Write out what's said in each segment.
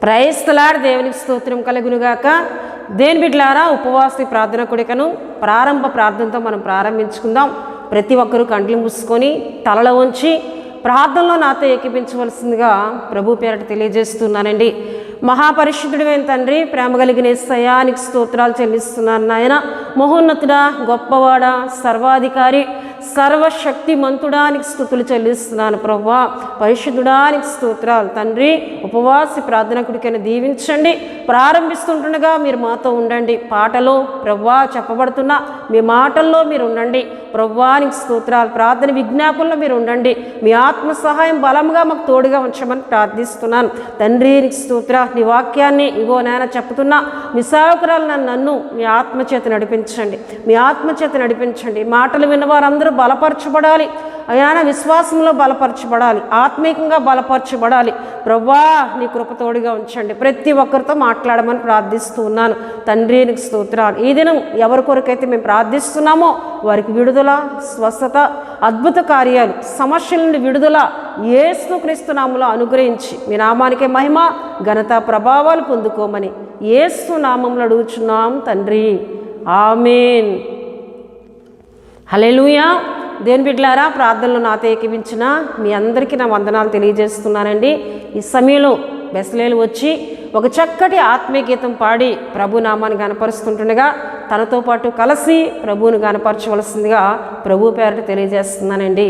Praise the lord. దేవునికి స్తోత్రం కలుగునుగాక. దేని బిడ్డలారా, ఉపవాస ప్రార్థన కూడికను ప్రారంభ ప్రార్థనతో మనం ప్రారంభించుకుందాం. ప్రతి ఒక్కరూ కండ్లు మూసుకొని తలలో ఉంచి ప్రార్థనలో నాతో ఏకీపించవలసిందిగా ప్రభు పేరట తెలియజేస్తున్నానండి. మహాపరిశుద్ధుడైన తండ్రి, ప్రేమ కలిగిన యేసయ్యా, నీకు స్తోత్రాలు చెల్లిస్తున్నాను నాయన. మహోన్నతుడా, గొప్పవాడా, సర్వాధికారి, సర్వశక్తిమంతుడా, నీకు స్తుతులు చెల్లిస్తున్నాను ప్రభువా. పరిశుద్ధుడా, నీకు స్తోత్రాలు తండ్రి. ఉపవాసి ప్రార్థన కుడికైనా దీవించండి. ప్రారంభిస్తుండగా మీరు మాతో ఉండండి. పాటలో ప్రభువా చెప్పబడుతున్న మీ మాటల్లో మీరు ఉండండి ప్రభువా. నీకు స్తోత్రాలు. ప్రార్థన విజ్ఞాపనలో మీరు ఉండండి. మీ ఆత్మ సహాయం బలంగా మాకు తోడుగా ఉంచమని ప్రార్థిస్తున్నాను తండ్రి. నీకు స్తోత్ర. నీ వాక్యాన్ని ఇగో నాయన చెప్తున్నా మీ సేవకురాలు నన్ను మీ ఆత్మచేత నడిపించండి. మీ ఆత్మచేత నడిపించండి. మాటలు విన్నవారందరూ బలపరచబడాలి ఆయన, విశ్వాసంలో బలపరచబడాలి, ఆత్మీయంగా బలపరచబడాలి ప్రభువా. నీ కృప తోడుగా ఉంచండి. ప్రతి ఒక్కరితో మాట్లాడమని ప్రార్థిస్తూ ఉన్నాను తండ్రి. నీకు స్తోత్రాలు. ఈ దినం ఎవరి కొరకైతే మేము ప్రార్థిస్తున్నామో వారికి విడుదల, స్వస్థత, అద్భుత కార్యాలు, సమస్యల నుండి విడుదల యేసుక్రీస్తు నామములో అనుగ్రహించి మీ నామానికే మహిమ, ఘనత, ప్రభావాలు పొందుకోమని యేసు నామములో అడుగుచున్నాం తండ్రి. ఆమేన్. హల్లెలూయా. దేని బిడ్డలారా, ప్రార్థనలో నాతో ఏకీవించిన మీ అందరికీ నా వందనాలు తెలియజేస్తున్నానండి. ఈ సమయంలో బెస్లేలు వచ్చి ఒక చక్కటి ఆత్మీయ గీతం పాడి ప్రభు నామాన్ని గనపరుస్తుంటుండగా తనతో పాటు కలిసి ప్రభువును గనపరచవలసిందిగా ప్రభు పేరట తెలియజేస్తున్నానండి.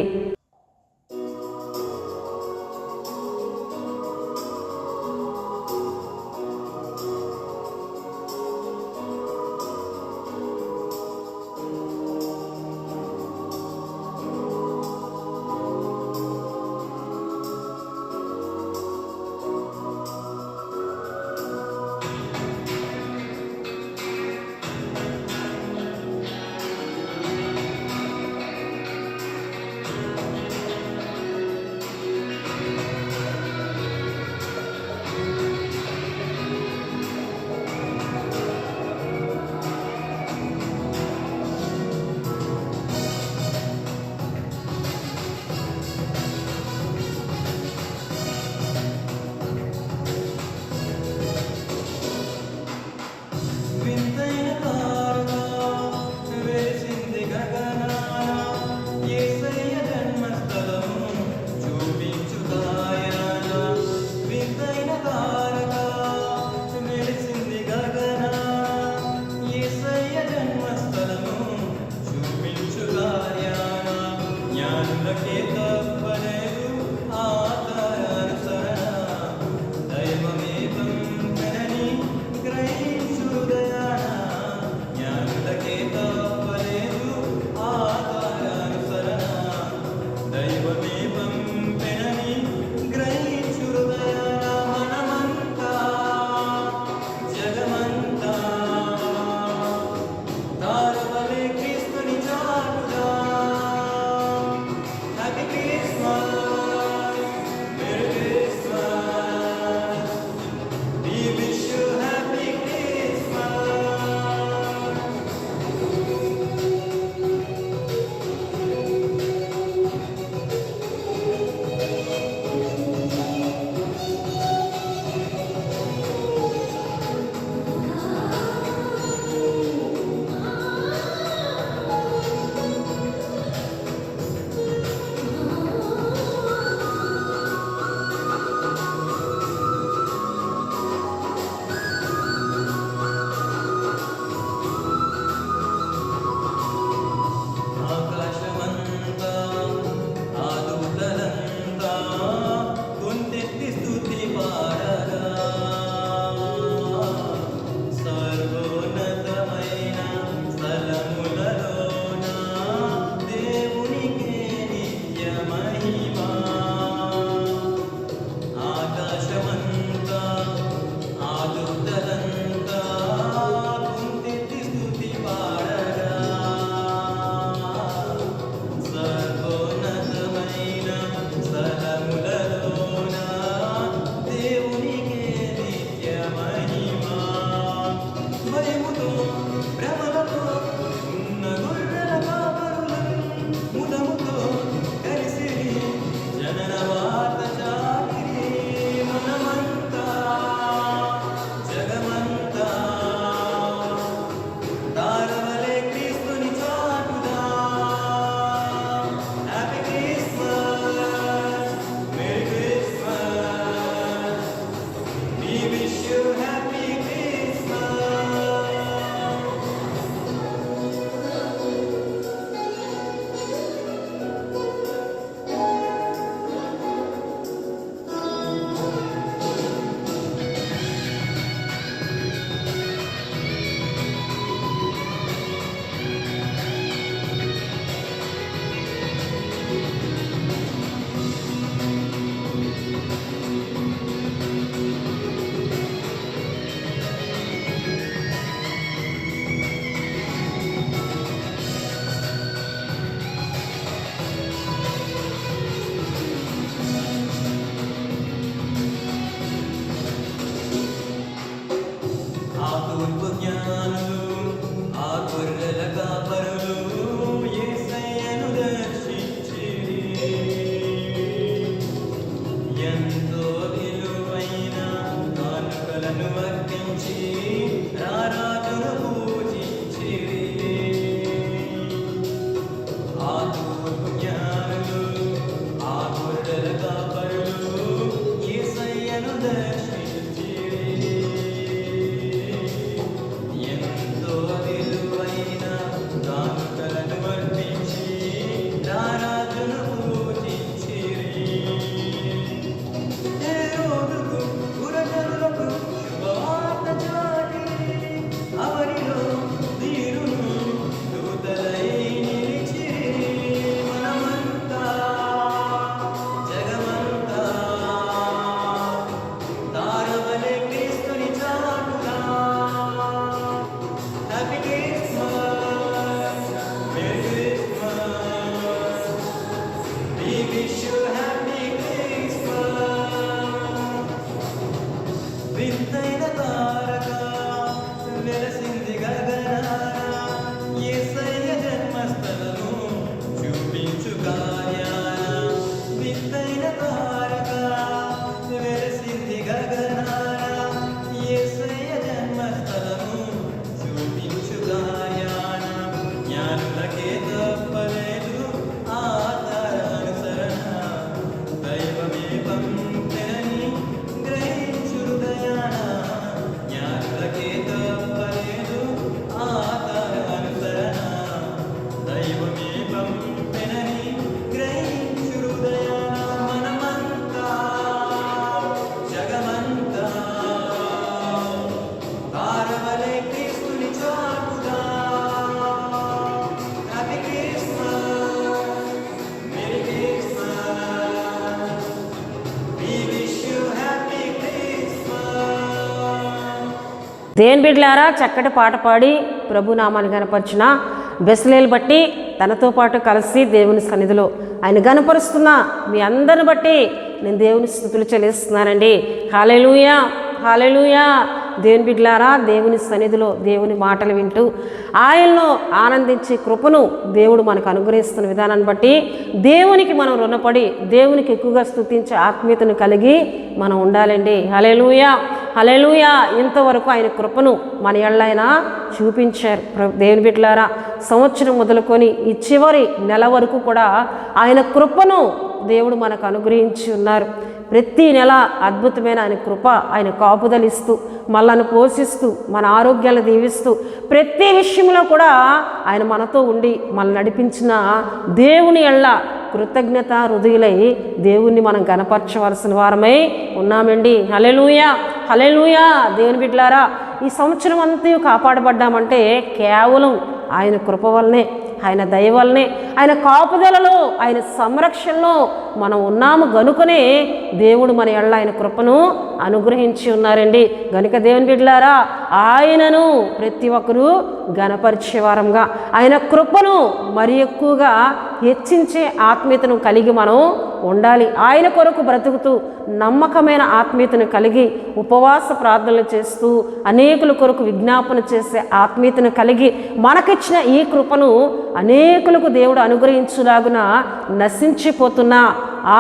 వింతైన తారక వెలసింది గగనాన యేసయ్య జన్మస్థలము చూపించు కార్యాన వింతైన తారక వెలసింది గగనాన యేసయ్య జన్మస్థలము చూపించు కార్యాన జ్ఞానులకే తప్పలేదు ఆ తారానుసరణ దైవమే పంపెనని గ్రహించు హృదయాన జ్ఞానులకే తప్పలేదు ఆ తారానుసరణ దైవమే పంపెనని గ్రహించు హృదయాన మనమంతా జగమంతా తారవలే క్రీస్తుని చాటుదా happy Christmas merry Christmas we wish you happy Christmas. దేని బిడ్డలారా చక్కటి పాట పాడి ప్రభు నామాన్ని గనపరిచిన బెస్లేలు బట్టి తనతో పాటు కలిసి దేవుని సన్నిధిలో ఆయన గనపరుస్తున్న మీ అందరిని బట్టి నేను దేవుని స్తుతులు చెల్లిస్తున్నానండి. హల్లెలూయా హల్లెలూయా. దేవుని బిడ్డలారా దేవుని సన్నిధిలో దేవుని మాటలు వింటూ ఆయనలో ఆనందించే కృపను దేవుడు మనకు అనుగ్రహిస్తున్న విధానాన్ని బట్టి దేవునికి మనం రుణపడి దేవునికి ఎక్కువగా స్తుతించే ఆత్మీయతను కలిగి మనం ఉండాలండి. హల్లెలూయా హల్లెలూయా. ఇంతవరకు ఆయన కృపను మన ఎళ్ళైనా చూపించారు. దేవుని బిడ్డలారా సంవత్సరం మొదలుకొని ఈ చివరి నెల వరకు కూడా ఆయన కృపను దేవుడు మనకు అనుగ్రహించి ఉన్నారు. ప్రతి నెల అద్భుతమైన ఆయన కృప ఆయన కాపుదలిస్తూ మనల్ని పోషిస్తూ మన ఆరోగ్యాలను దీవిస్తూ ప్రతి విషయంలో కూడా ఆయన మనతో ఉండి మనల్ని నడిపించిన దేవుని ఎళ్ళ కృతజ్ఞత హృదయులై దేవుణ్ణి మనం గనపరచవలసిన వారమై ఉన్నామండి. హల్లెలూయా హల్లెలూయా. దేవుని బిడ్డలారా ఈ సంవత్సరం అంతా కాపాడబడ్డామంటే కేవలం ఆయన కృప వల్లనే, ఆయన దయ వల్లనే, ఆయన కాపుదలలో, ఆయన సంరక్షణలో మనం ఉన్నాము గనుకనే దేవుడు మన ఎళ్ళ ఆయన కృపను అనుగ్రహించి ఉన్నారండి. గనుక దేవుని బిడ్డలారా ఆయనను ప్రతి ఒక్కరూ గణపరిచేవారంగా ఆయన కృపను మరి ఎక్కువగా హెచ్చించే ఆత్మీయతను కలిగి మనం ఉండాలి. ఆయన కొరకు బ్రతుకుతూ నమ్మకమైన ఆత్మీయతను కలిగి ఉపవాస ప్రార్థనలు చేస్తూ అనేకుల కొరకు విజ్ఞాపన చేసే ఆత్మీయతను కలిగి మనకిచ్చిన ఈ కృపను అనేకులకు దేవుడు అనుగ్రహించులాగున నశించిపోతున్న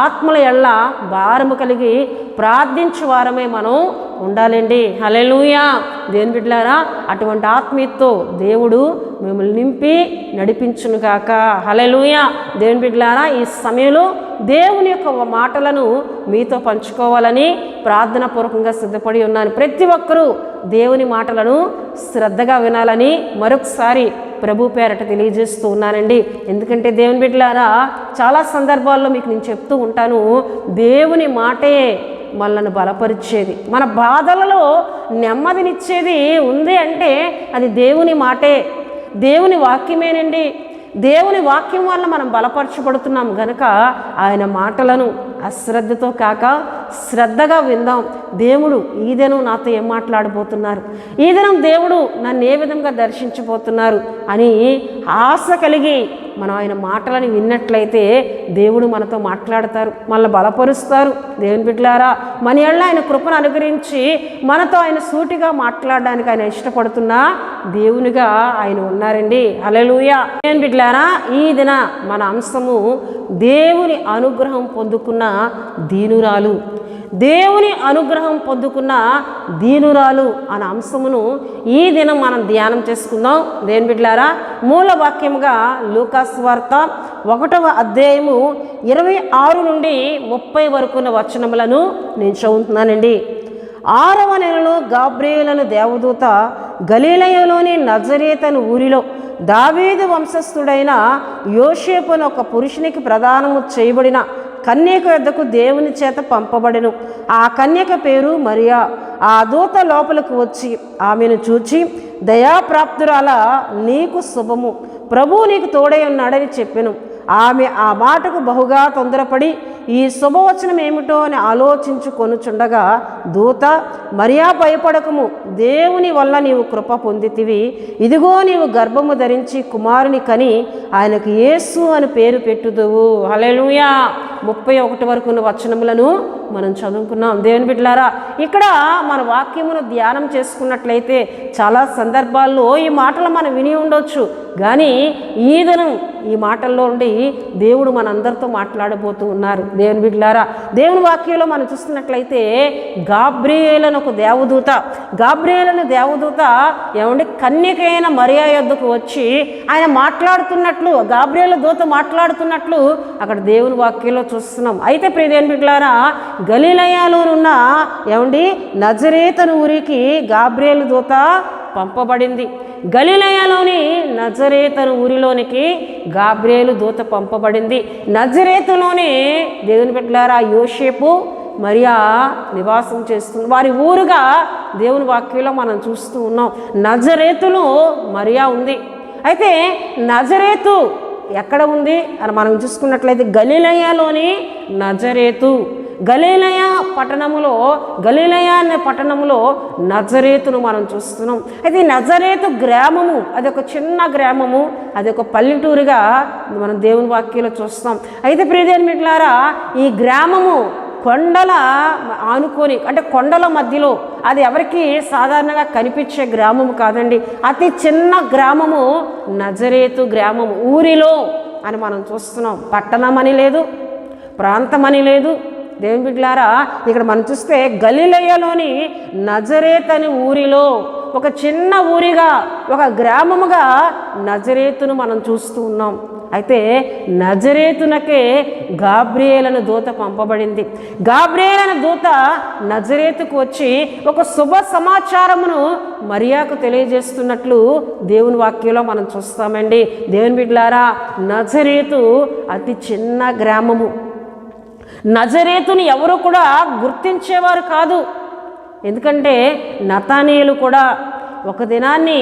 ఆత్మల ఎళ్ళ భారము కలిగి ప్రార్థించు వారమే మనం ఉండాలండి. హల్లెలూయా. దేవుని బిడ్డలారా అటువంటి ఆత్మీయతతో దేవుడు మిమ్మల్ని నింపి నడిపించునుగాక. హల్లెలూయా. దేవుని బిడ్డలారా ఈ సమయంలో దేవుని యొక్క మాటలను మీతో పంచుకోవాలని ప్రార్థన పూర్వకంగా సిద్ధపడి ఉన్నాను. ప్రతి ఒక్కరూ దేవుని మాటలను శ్రద్ధగా వినాలని మరొకసారి ప్రభు పేరట తెలియజేస్తూ ఉన్నానండి. ఎందుకంటే దేవుని బిడ్డలారా చాలా సందర్భాల్లో మీకు నేను చెప్తూ ఉంటాను, దేవుని మాటే మనల్ని బలపరిచేది, మన బాధలలో నెమ్మదినిచ్చేది ఉంది అంటే అది దేవుని మాటే, దేవుని వాక్యమేనండి. దేవుని వాక్యం వల్ల మనం బలపరచబడుతున్నాం గనుక ఆయన మాటలను అశ్రద్ధతో కాక శ్రద్ధగా విందాం. దేవుడు ఈ దినం నాతో ఏం మాట్లాడబోతున్నారు, ఈ దినం దేవుడు నన్ను ఏ విధంగా దర్శించబోతున్నారు అని ఆశ కలిగి మనం ఆయన మాటలను విన్నట్లయితే దేవుడు మనతో మాట్లాడతారు, మనల్ని బలపరుస్తారు. దేవుని బిడ్డలారా మన ఎళ్ళ ఆయన కృపను అనుగ్రహించి మనతో ఆయన సూటిగా మాట్లాడడానికి ఆయన ఇష్టపడుతున్న దేవునిగా ఆయన ఉన్నారండి. హల్లెలూయా. దేవుని బిడ్డలారా ఈ దిన మన అంశము దేవుని అనుగ్రహం పొందుకున్న దీనురాలు. దేవుని అనుగ్రహం పొందుకున్న దీనురాలు అనే అంశమును ఈ దినం మనం ధ్యానం చేసుకుందాం. దేవుని బిడ్డలారా మూల వాక్యముగా లూకాసు వార్త 1వ అధ్యాయము 26 నుండి 30 వరకున్న వచనములను నేను చదువుతున్నానండి. 6వ నెలలో గాబ్రియేలును దేవదూత గలిలయలోని నజరేతను ఊరిలో దావీదు వంశస్థుడైన యోసేపును ఒక పురుషునికి ప్రదానము చేయబడిన కన్యక యొద్దకు దేవుని చేత పంపబడెను. ఆ కన్యక పేరు మరియా. ఆ దూత లోపలికి వచ్చి ఆమెను చూచి, దయాప్రాప్తురాల నీకు శుభము, ప్రభువు నీకు తోడై ఉన్నాడని చెప్పెను. ఆమె ఆ మాటకు బహుగా తొందరపడి ఈ శుభవచనం ఏమిటో అని ఆలోచించుకొనుచుండగా దూత, మరియా భయపడకము, దేవుని వల్ల నీవు కృప పొందితివి. ఇదిగో నీవు గర్భము ధరించి కుమారుని కని ఆయనకు యేసు అని పేరు పెట్టుదువు. హల్లెలూయా. 31 వరకు ఉన్న వచనములను మనం చదువుకున్నాం. దేవుని బిడ్డలారా, ఇక్కడ మన వాక్యమును ధ్యానం చేసుకున్నట్లయితే చాలా సందర్భాల్లో ఈ మాటలు మనం విని ఉండొచ్చు, కానీ ఈ దినం ఈ మాటల్లో ఉండి దేవుడు మనందరితో మాట్లాడబోతూ ఉన్నారు. దేవుని బిడ్డలారా, దేవుని వాక్యంలో మనం చూస్తున్నట్లయితే గాబ్రియేలు ఒక దేవదూత, గాబ్రియేలు దేవదూత ఏమండి కన్యకైన మరియా యొద్దకు వచ్చి ఆయన మాట్లాడుతున్నట్లు, గాబ్రియేలు దూత మాట్లాడుతున్నట్లు అక్కడ దేవుని వాక్యంలో చూస్తున్నాం. అయితే ప్రియ దేవుని బిడ్డలారా, గలిలయలోనున్న ఏమండి నజరేతను ఊరికి గాబ్రియేలు దూత పంపబడింది. గలిలయలోని నజరేతను ఊరిలోనికి గాబ్రియేలు దూత పంపబడింది. నజరేతులోని దేవుని బిడ్డలారా యోసేపు మరియా నివాసం చేస్తుంది. వారి ఊరుగా దేవుని వాక్యంలో మనం చూస్తూ ఉన్నాం. నజరేతులో మరియా ఉంది. అయితే నజరేతు ఎక్కడ ఉంది అని మనం చూసుకున్నట్లయితే గలిలయలోని నజరేతు, గలిలయ పట్టణములో, గలిలయ అనే పట్టణంలో నజరేతును మనం చూస్తున్నాం. అయితే నజరేతు గ్రామము అది ఒక చిన్న గ్రామము, అది ఒక పల్లెటూరుగా మనం దేవుని వాక్యంలో చూస్తాం. అయితే ప్రియదేవుని బిడ్డలారా, ఈ గ్రామము కొండల ఆనుకొని, అంటే కొండల మధ్యలో, అది ఎవరికి సాధారణంగా కనిపించే గ్రామము కాదండి, అతి చిన్న గ్రామము నజరేతు గ్రామము. ఊరిలో అని మనం చూస్తున్నాం. పట్టణం అని లేదు, ప్రాంతం అని లేదు. దేవుని బిడ్డలారా, ఇక్కడ మనం చూస్తే గలిలయలోని నజరేత్ అనే ఊరిలో ఒక చిన్న ఊరిగా, ఒక గ్రామముగా నజరేతును మనం చూస్తూ ఉన్నాం. అయితే నజరేతునకే గాబ్రియేలు దూత పంపబడింది. గాబ్రియేలు దూత నజరేతుకు వచ్చి ఒక శుభ సమాచారమును మరియాకు తెలియజేస్తున్నట్లు దేవుని వాక్యంలో మనం చూస్తామండి. దేవుని బిడ్డలారా, నజరేతు అతి చిన్న గ్రామము. నజరేతుని ఎవరు కూడా గుర్తించేవారు కాదు. ఎందుకంటే నతానీయులు కూడా ఒక దినాన్ని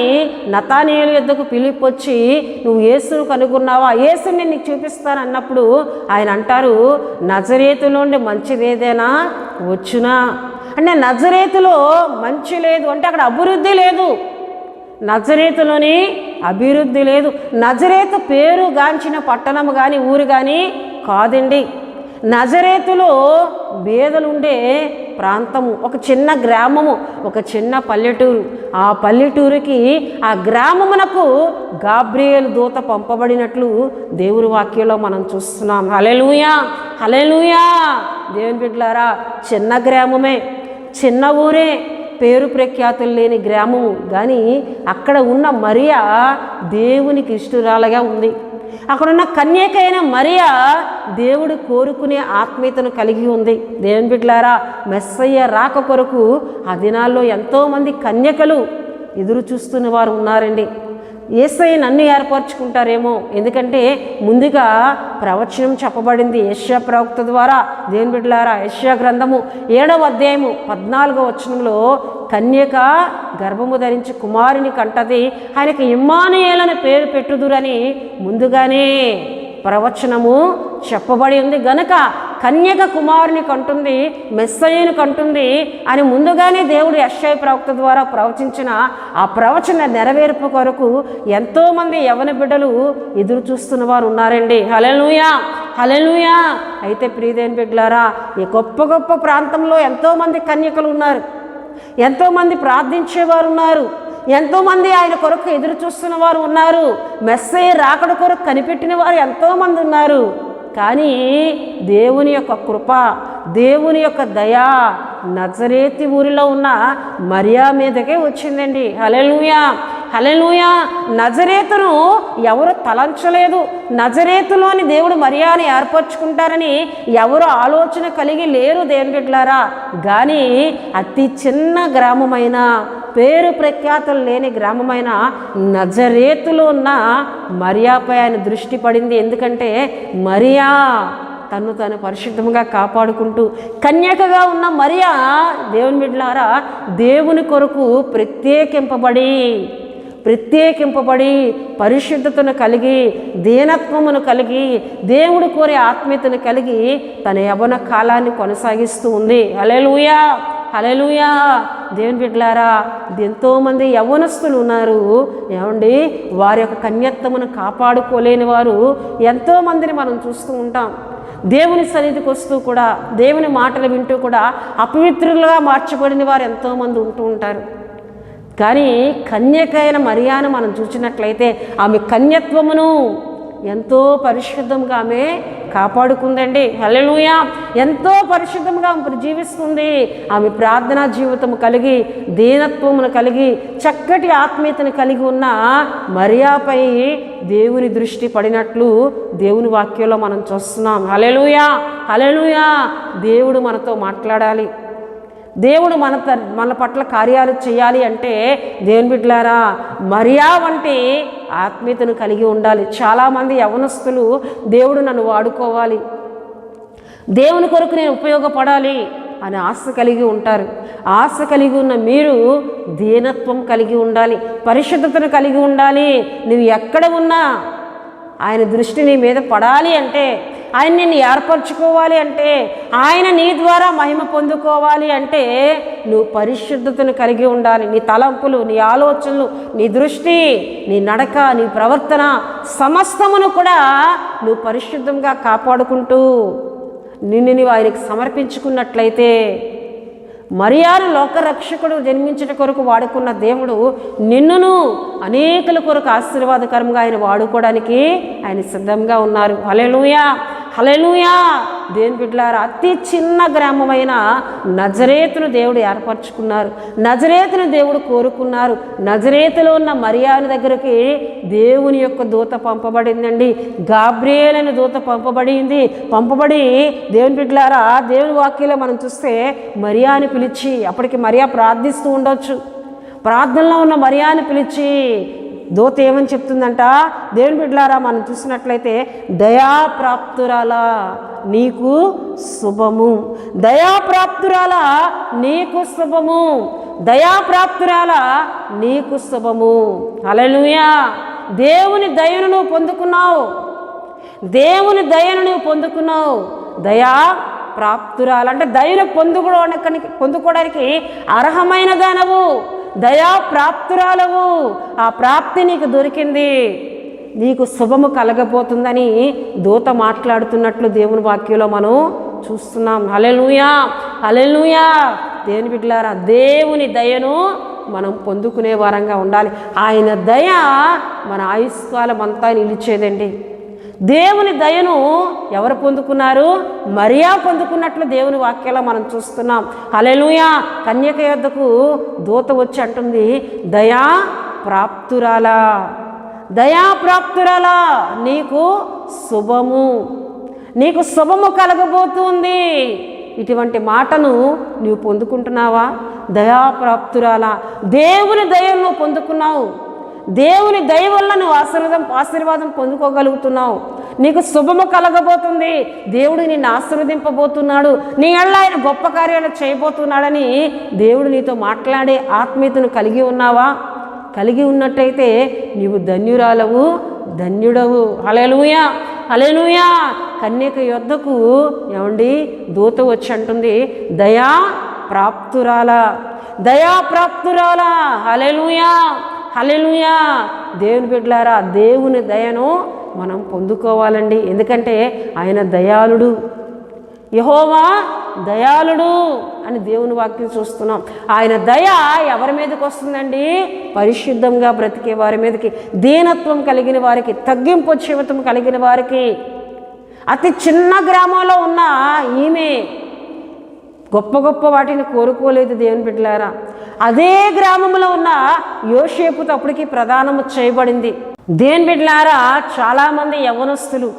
నతానీయుల యొద్దకు పిలిపి వచ్చి, నువ్వు యేసును కనుగొన్నావా, యేసుని నేను నీకు చూపిస్తాను అన్నప్పుడు ఆయన అంటారు, నజరేతు నుండి మంచిదేదైనా వచ్చునా అంటే నజరేతులో మంచి లేదు, అంటే అక్కడ అభివృద్ధి లేదు, నజరేతులోని అభివృద్ధి లేదు. నజరేతు పేరు గాంచిన పట్టణము కానీ ఊరు కానీ కాదండి. నజరేతులో బేదలుండే ప్రాంతము, ఒక చిన్న గ్రామము, ఒక చిన్న పల్లెటూరు. ఆ పల్లెటూరుకి, ఆ గ్రామమునకు గాబ్రియేలు దూత పంపబడినట్లు దేవుని వాక్యంలో మనం చూస్తున్నాం. హల్లెలూయా, హల్లెలూయా. దేవుని బిడ్డలారా, చిన్న గ్రామమే, చిన్న ఊరే, పేరు ప్రఖ్యాతులు లేని గ్రామము, కానీ అక్కడ ఉన్న మరియా దేవునికి ఇష్టురాలుగా ఉంది. అక్కడున్న కన్యకైన మరియా దేవుడు కోరుకునే ఆత్మీయతను కలిగి ఉంది. దేవుని బిడ్డలారా, మెస్సయ్య రాక కొరకు ఆ దినాల్లో ఎంతోమంది కన్యకలు ఎదురు చూస్తున్న వారు ఉన్నారండి. యేసయ్య నన్ను ఏర్పరచుకుంటారేమో, ఎందుకంటే ముందుగా ప్రవచనం చెప్పబడింది యెషయా ప్రవక్త ద్వారా. దేవుని బిడ్డలారా, యెషయా గ్రంథము 7వ అధ్యాయము 14వ వచనంలో కన్యక గర్భము ధరించి కుమారుని కంటది, ఆయనకి ఇమ్మానుయేలు పేరు పెట్టుదురని ముందుగానే ప్రవచనము చెప్పబడి ఉంది. గనుక కన్యక కుమారుని కంటుంది, మెస్సయ్యను కంటుంది అని ముందుగానే దేవుడు యెషయా ప్రవక్త ద్వారా ప్రవచించిన ఆ ప్రవచన నెరవేర్పు కొరకు ఎంతోమంది యవన బిడ్డలు ఎదురు చూస్తున్న వారు ఉన్నారండి. హల్లెలూయా, హల్లెలూయా. అయితే ప్రియదేవుని బిడ్డలారా, ఈ గొప్ప గొప్ప ప్రాంతంలో ఎంతోమంది కన్యకలు ఉన్నారు, ఎంతోమంది ప్రార్థించేవారు ఉన్నారు, ఎంతోమంది ఆయన కొరకు ఎదురు చూస్తున్న వారు ఉన్నారు, మెస్సయ్య రాకడ కొరకు కనిపెట్టిన వారు ఎంతోమంది ఉన్నారు. కానీ దేవుని యొక్క కృప, దేవుని యొక్క దయ నజరేతు ఊరిలో ఉన్న మరియా మీదకే వచ్చిందండి. హల్లెలూయా, హల్లెలూయా. నజరేతును ఎవరు తలంచలేదు, నజరేతులోని దేవుడు మరియాని ఏర్పరచుకుంటారని ఎవరు ఆలోచన కలిగి లేరు దేవుని బిడ్డలారా. కానీ అతి చిన్న గ్రామమైన, పేరు ప్రఖ్యాతులు లేని గ్రామమైన నజరేతులో ఉన్న మరియాపై ఆయన దృష్టి పడింది. ఎందుకంటే మరియా తను పరిశుద్ధంగా కాపాడుకుంటూ కన్యకగా ఉన్న మరియా దేవుని బిడ్డలారా దేవుని కొరకు ప్రత్యేకింపబడి పరిశుద్ధతను కలిగి, దీనత్వమును కలిగి, దేవుడు కోరే ఆత్మీయతను కలిగి తన యవ్వన కాలాన్ని కొనసాగిస్తూ ఉంది. హల్లెలూయా, హల్లెలూయా. దేవుని బిడ్డలారా, ఎంతోమంది యవ్వనస్తులు ఉన్నారు ఏమండి, వారి యొక్క కన్యత్వమును కాపాడుకోలేని వారు ఎంతోమందిని మనం చూస్తూ ఉంటాం. దేవుని సన్నిధికి వస్తూ కూడా దేవుని మాటలు వింటూ కూడా అపవిత్రులుగా మార్చబడిన వారు ఎంతోమంది ఉంటూ ఉంటారు. కానీ కన్యకైన మరియాను మనం చూసినట్లయితే ఆమె కన్యత్వమును ఎంతో పరిశుద్ధంగా ఆమె కాపాడుకుందండి. హల్లెలూయా! ఎంతో పరిశుద్ధంగా ఆమె జీవిస్తుంది. ఆమె ప్రార్థనా జీవితం కలిగి, దీనత్వమును కలిగి, చక్కటి ఆత్మీయతను కలిగి ఉన్న మరియాపై దేవుని దృష్టి పడినట్లు దేవుని వాక్యంలో మనం చూస్తున్నాం. హల్లెలూయా! హల్లెలూయా! దేవుడు మనతో మాట్లాడాలి. దేవుడు మన పట్ల కార్యాలు చేయాలి అంటే దేవుని బిడ్డలారా మరియా వంటి ఆత్మీయతను కలిగి ఉండాలి. చాలామంది యవనస్తులు దేవుడు నన్ను వాడుకోవాలి, దేవుని కొరకు నేను ఉపయోగపడాలి అని ఆశ కలిగి ఉంటారు. ఆశ కలిగి ఉన్న మీరు దీనత్వం కలిగి ఉండాలి, పరిశుద్ధతను కలిగి ఉండాలి. నువ్వు ఎక్కడ ఉన్నా ఆయన దృష్టి నీ మీద పడాలి అంటే, ఆయన నిన్ను ఏర్పరచుకోవాలి అంటే, ఆయన నీ ద్వారా మహిమ పొందుకోవాలి అంటే నువ్వు పరిశుద్ధతను కలిగి ఉండాలి. నీ తలంపులు, నీ ఆలోచనలు, నీ దృష్టి, నీ నడక, నీ ప్రవర్తన సమస్తమును కూడా నువ్వు పరిశుద్ధంగా కాపాడుకుంటూ నిన్ను నీవు ఆయనకి సమర్పించుకున్నట్లయితే, మరియాను లోకరక్షకుడు జన్మించట కొరకు వాడుకున్న దేవుడు నిన్నును అనేకుల కొరకు ఆశీర్వాదకరంగా ఆయన వాడుకోవడానికి ఆయన సిద్ధంగా ఉన్నారు. హల్లెలూయా! హల్లెలూయా! దేవుని బిడ్డలారా అతి చిన్న గ్రామమైన నజరేతును దేవుడు ఏర్పరచుకున్నారు. నజరేతును దేవుడు కోరుకున్నారు. నజరేతులో ఉన్న మరియాను దగ్గరికి దేవుని యొక్క దూత పంపబడిందండి. గాబ్రియేల్ అనే దూత పంపబడి దేవుని బిడ్డలారా దేవుని వాక్యంలో మనం చూస్తే మరియాని పిలిచి, అప్పటికి మరియా ప్రార్థిస్తూ ఉండొచ్చు, ప్రార్థనలో ఉన్న మరియాని పిలిచి దూత ఏమని చెప్తుందంట, దేవుని బిడ్డలారా మనం చూసినట్లయితే దయాప్రాప్తురాలా నీకు శుభము, దయాప్రాప్తురాలా నీకు శుభము, దయాప్రాప్తురాలా నీకు శుభము. హల్లెలూయా! దేవుని దయను నువ్వు పొందుకున్నావు, దేవుని దయను నువ్వు పొందుకున్నావు. దయా ప్రాప్తురాలు అంటే దయను పొందుకోవడానికి అర్హమైన దానవు, దయా ప్రాప్తురాలవు. ఆ ప్రాప్తి నీకు దొరికింది, నీకు శుభము కలగబోతుందని దూత మాట్లాడుతున్నట్లు దేవుని వాక్యంలో మనం చూస్తున్నాం. హల్లెలూయా! హల్లెలూయా! దేవుని బిడ్డలారా దేవుని దయను మనం పొందుకునే వారంగా ఉండాలి. ఆయన దయ మన ఆయుష్కాలం అంతా నిలిచేదండి. దేవుని దయను ఎవరు పొందుకున్నారు? మరియా పొందుకున్నట్లు దేవుని వాక్యాల్లో మనం చూస్తున్నాం. హల్లెలూయా! కన్యక యొద్దకు దూత వచ్చి అంటుంది, దయా ప్రాప్తురాలా, దయా ప్రాప్తురాలా నీకు శుభము, నీకు శుభము కలగబోతుంది. ఇటువంటి మాటను నీవు పొందుకుంటున్నావా? దయాప్రాప్తురాలా దేవుని దయను నువ్వు పొందుకున్నావు, దేవుని దయ వల్ల నువ్వు ఆశీర్వాదం పొందుకోగలుగుతున్నావు. నీకు శుభము కలగబోతుంది, దేవుడు నిన్ను ఆశీర్వదింపబోతున్నాడు, నీ వల్ల ఆయన గొప్ప కార్యాలు చేయబోతున్నాడని దేవుడు నీతో మాట్లాడే ఆత్మీయతను కలిగి ఉన్నావా? కలిగి ఉన్నట్టయితే నీవు ధన్యురాలవు, ధన్యుడవు. హల్లెలూయా! హల్లెలూయా! కన్యక యొద్దకు ఏమండి దూత వచ్చి అంటుంది, దయా ప్రాప్తురాలా, దయా ప్రాప్తురాలా. హల్లెలూయా! హల్లెలూయా! దేవుని బిడ్డలారా దేవుని దయను మనం పొందుకోవాలండి. ఎందుకంటే ఆయన దయాళుడు, యెహోవా దయాళుడు అని దేవుని వాక్యం చూస్తున్నాం. ఆయన దయ ఎవరి మీదకి వస్తుందండి? పరిశుద్ధంగా బ్రతికే వారి మీదకి, దీనత్వం కలిగిన వారికి, తగ్గింపు జీవితం కలిగిన వారికి. అతి చిన్న గ్రామంలో ఉన్న ఈమె గొప్ప గొప్ప వాటిని కోరుకోలేదు దేవుని బిడ్డలారా. అదే గ్రామంలో ఉన్న యోసేపుతో అప్పటికి ప్రదానము చేయబడింది. దేవుని బిడ్డలారా చాలామంది యవ్వనస్తులు,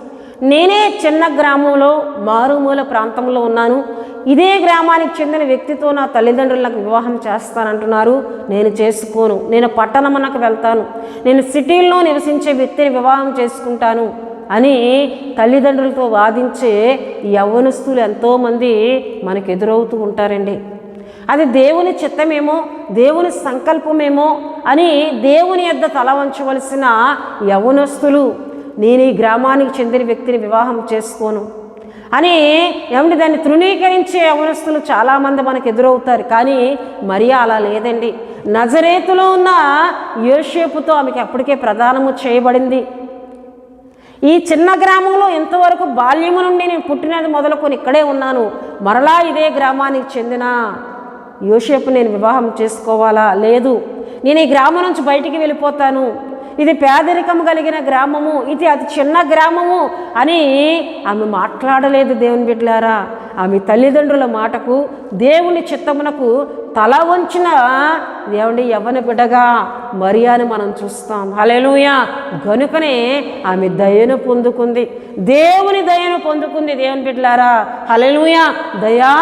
నేనే చిన్న గ్రామంలో మారుమూల ప్రాంతంలో ఉన్నాను, ఇదే గ్రామానికి చెందిన వ్యక్తితో నా తల్లిదండ్రులకు వివాహం చేస్తానంటున్నారు, నేను చేసుకోను, నేను పట్టణమునకు వెళ్తాను, నేను సిటీల్లో నివసించే వ్యక్తిని వివాహం చేసుకుంటాను అని తల్లిదండ్రులతో వాదించే యవ్వనస్తులు ఎంతోమంది మనకు ఎదురవుతూ ఉంటారండి. అది దేవుని చిత్తమేమో, దేవుని సంకల్పమేమో అని దేవుని యొద్ద తల వంచవలసిన యవ్వనస్తులు, నేను ఈ గ్రామానికి చెందిన వ్యక్తిని వివాహం చేసుకోను అని ఏమంటే దాన్ని తృణీకరించే యవ్వనస్తులు చాలామంది మనకు ఎదురవుతారు. కానీ మరియా అలా లేదండి. నజరేతులో ఉన్న యోసేపుతో ఆమెకి అప్పటికే ప్రదానము చేయబడింది. ఈ చిన్న గ్రామంలో ఇంతవరకు బాల్యము నుండి నేను పుట్టినది మొదలుకొని ఇక్కడే ఉన్నాను, మరలా ఇదే గ్రామానికి చెందిన యోసేపు నేను వివాహం చేసుకోవాలా? లేదు, నేను ఈ గ్రామం నుంచి బయటికి వెళ్ళిపోతాను, ఇది పేదరికం కలిగిన గ్రామము, ఇది అతి చిన్న గ్రామము అని ఆమె మాట్లాడలేదు. దేవుని బిడ్డలారా, ఆమె తల్లిదండ్రుల మాటకు దేవుని చిత్తమునకు తల వంచిన దేవుని యవ్వన బిడ్డగా మరియాను మనం చూస్తాం. హల్లెలూయా. గనుకనే ఆమె దయను పొందుకుంది, దేవుని దయను పొందుకుంది. దేవుని బిడ్డలారా, హల్లెలూయా. దయా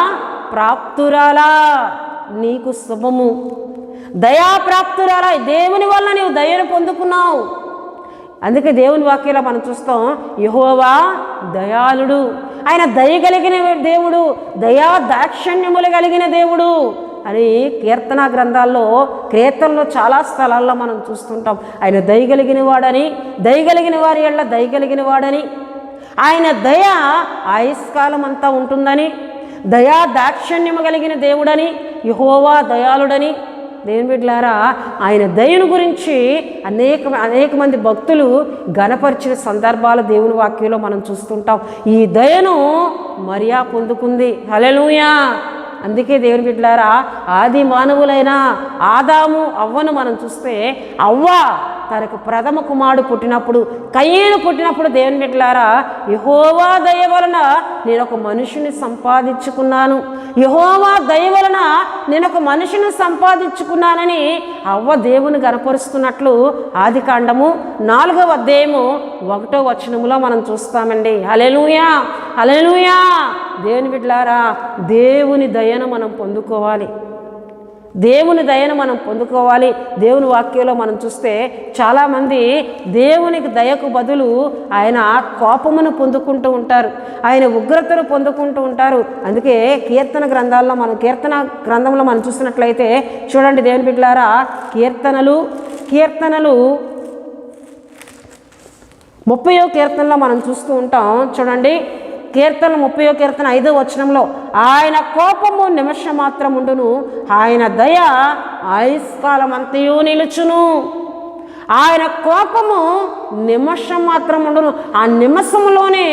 ప్రాప్తురాలా, నీకు శుభము. దయాప్రాప్తురాలా, దేవుని వల్ల నీవు దయను పొందుకున్నావు. అందుకే దేవుని వాక్యంలో మనం చూస్తాం, యెహోవా దయాళుడు, ఆయన దయ కలిగిన దేవుడు, దయా దాక్షిణ్యములు కలిగిన దేవుడు అని కీర్తన గ్రంథాల్లో, కీర్తనలో చాలా స్థలాల్లో మనం చూస్తుంటాం. ఆయన దయగలిగిన వాడని, దయగలిగిన వారి ఎడల దయగలిగిన వాడని, ఆయన దయ ఆయుష్కాలం అంతా ఉంటుందని, దయా దాక్షిణ్యము కలిగిన దేవుడని, యెహోవా దయాళుడని. దేవుని బిడ్డలారా, ఆయన దయను గురించి అనేక మంది భక్తులు ఘనపరిచిన సందర్భాలు దేవుని వాక్యంలో మనం చూస్తుంటాం. ఈ దయను మరియా పొందుకుంది. హల్లెలూయా. అందుకే దేవుని బిడ్డలారా, ఆది మానవులైన ఆదాము అవ్వను మనం చూస్తే, అవ్వ తనకు ప్రథమ కుమారుడు పుట్టినప్పుడు, కయ్యేను పుట్టినప్పుడు, దేవుని బిడ్డలారా, యెహోవా దయ వలన నేను ఒక మనిషిని సంపాదించుకున్నాను, యెహోవా దయ వలన నేను ఒక మనిషిని సంపాదించుకున్నానని అవ్వ దేవుని గనపరుస్తున్నట్లు ఆది కాండము 4వ అధ్యాయము 1వ వచనములో మనం చూస్తామండి. హల్లెలూయా, హల్లెలూయా. దేవుని బిడ్డలారా, దేవుని దయను మనం పొందుకోవాలి, దేవుని దయను మనం పొందుకోవాలి. దేవుని వాక్యంలో మనం చూస్తే చాలామంది దేవునికి దయకు బదులు ఆయన కోపమును పొందుకుంటూ ఉంటారు, ఆయన ఉగ్రతను పొందుకుంటూ ఉంటారు. అందుకే కీర్తన గ్రంథంలో మనం చూసినట్లయితే చూడండి దేవుని బిడ్డలారా, కీర్తనలు 30వ కీర్తనలో మనం చూస్తూ ఉంటాం. చూడండి, కీర్తన 30వ కీర్తన 5వ వచనంలో, ఆయన కోపము నిమిషం మాత్రం ఉండును, ఆయన దయ ఆయుష్కాలం అంతయు నిలుచును. ఆయన కోపము నిమిషం మాత్రం ఉండును. ఆ నిమిషంలోనే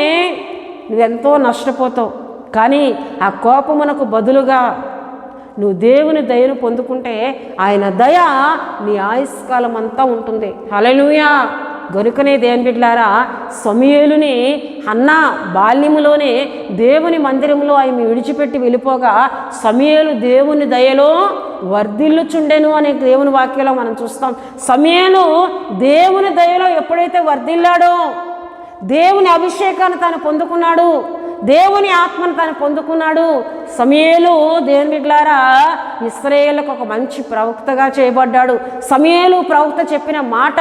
నువ్వెంతో నష్టపోతావు, కానీ ఆ కోపమునకు బదులుగా నువ్వు దేవుని దయను పొందుకుంటే ఆయన దయ నీ ఆయుష్కాలం అంతా ఉంటుంది. హల్లెలూయా. గనుకనే దేవుని బిడ్డలారా, సమూయేలుని హన్నా బాల్యములోనే దేవుని మందిరంలో ఆయన విడిచిపెట్టి వెళ్ళిపోగా సమూయేలు దేవుని దయలో వర్ధిల్లుచుండెను అనే దేవుని వాక్యంలో మనం చూస్తాం. సమూయేలు దేవుని దయలో ఎప్పుడైతే వర్ధిల్లాడో, దేవుని అభిషేకాన్ని తాను పొందుకున్నాడు, దేవుని ఆత్మను తాను పొందుకున్నాడు. సమూయేలు దేవుని బిడ్డలారా ఇశ్రాయేలుకు ఒక మంచి ప్రవక్తగా చేయబడ్డాడు. సమూయేలు ప్రవక్త చెప్పిన మాట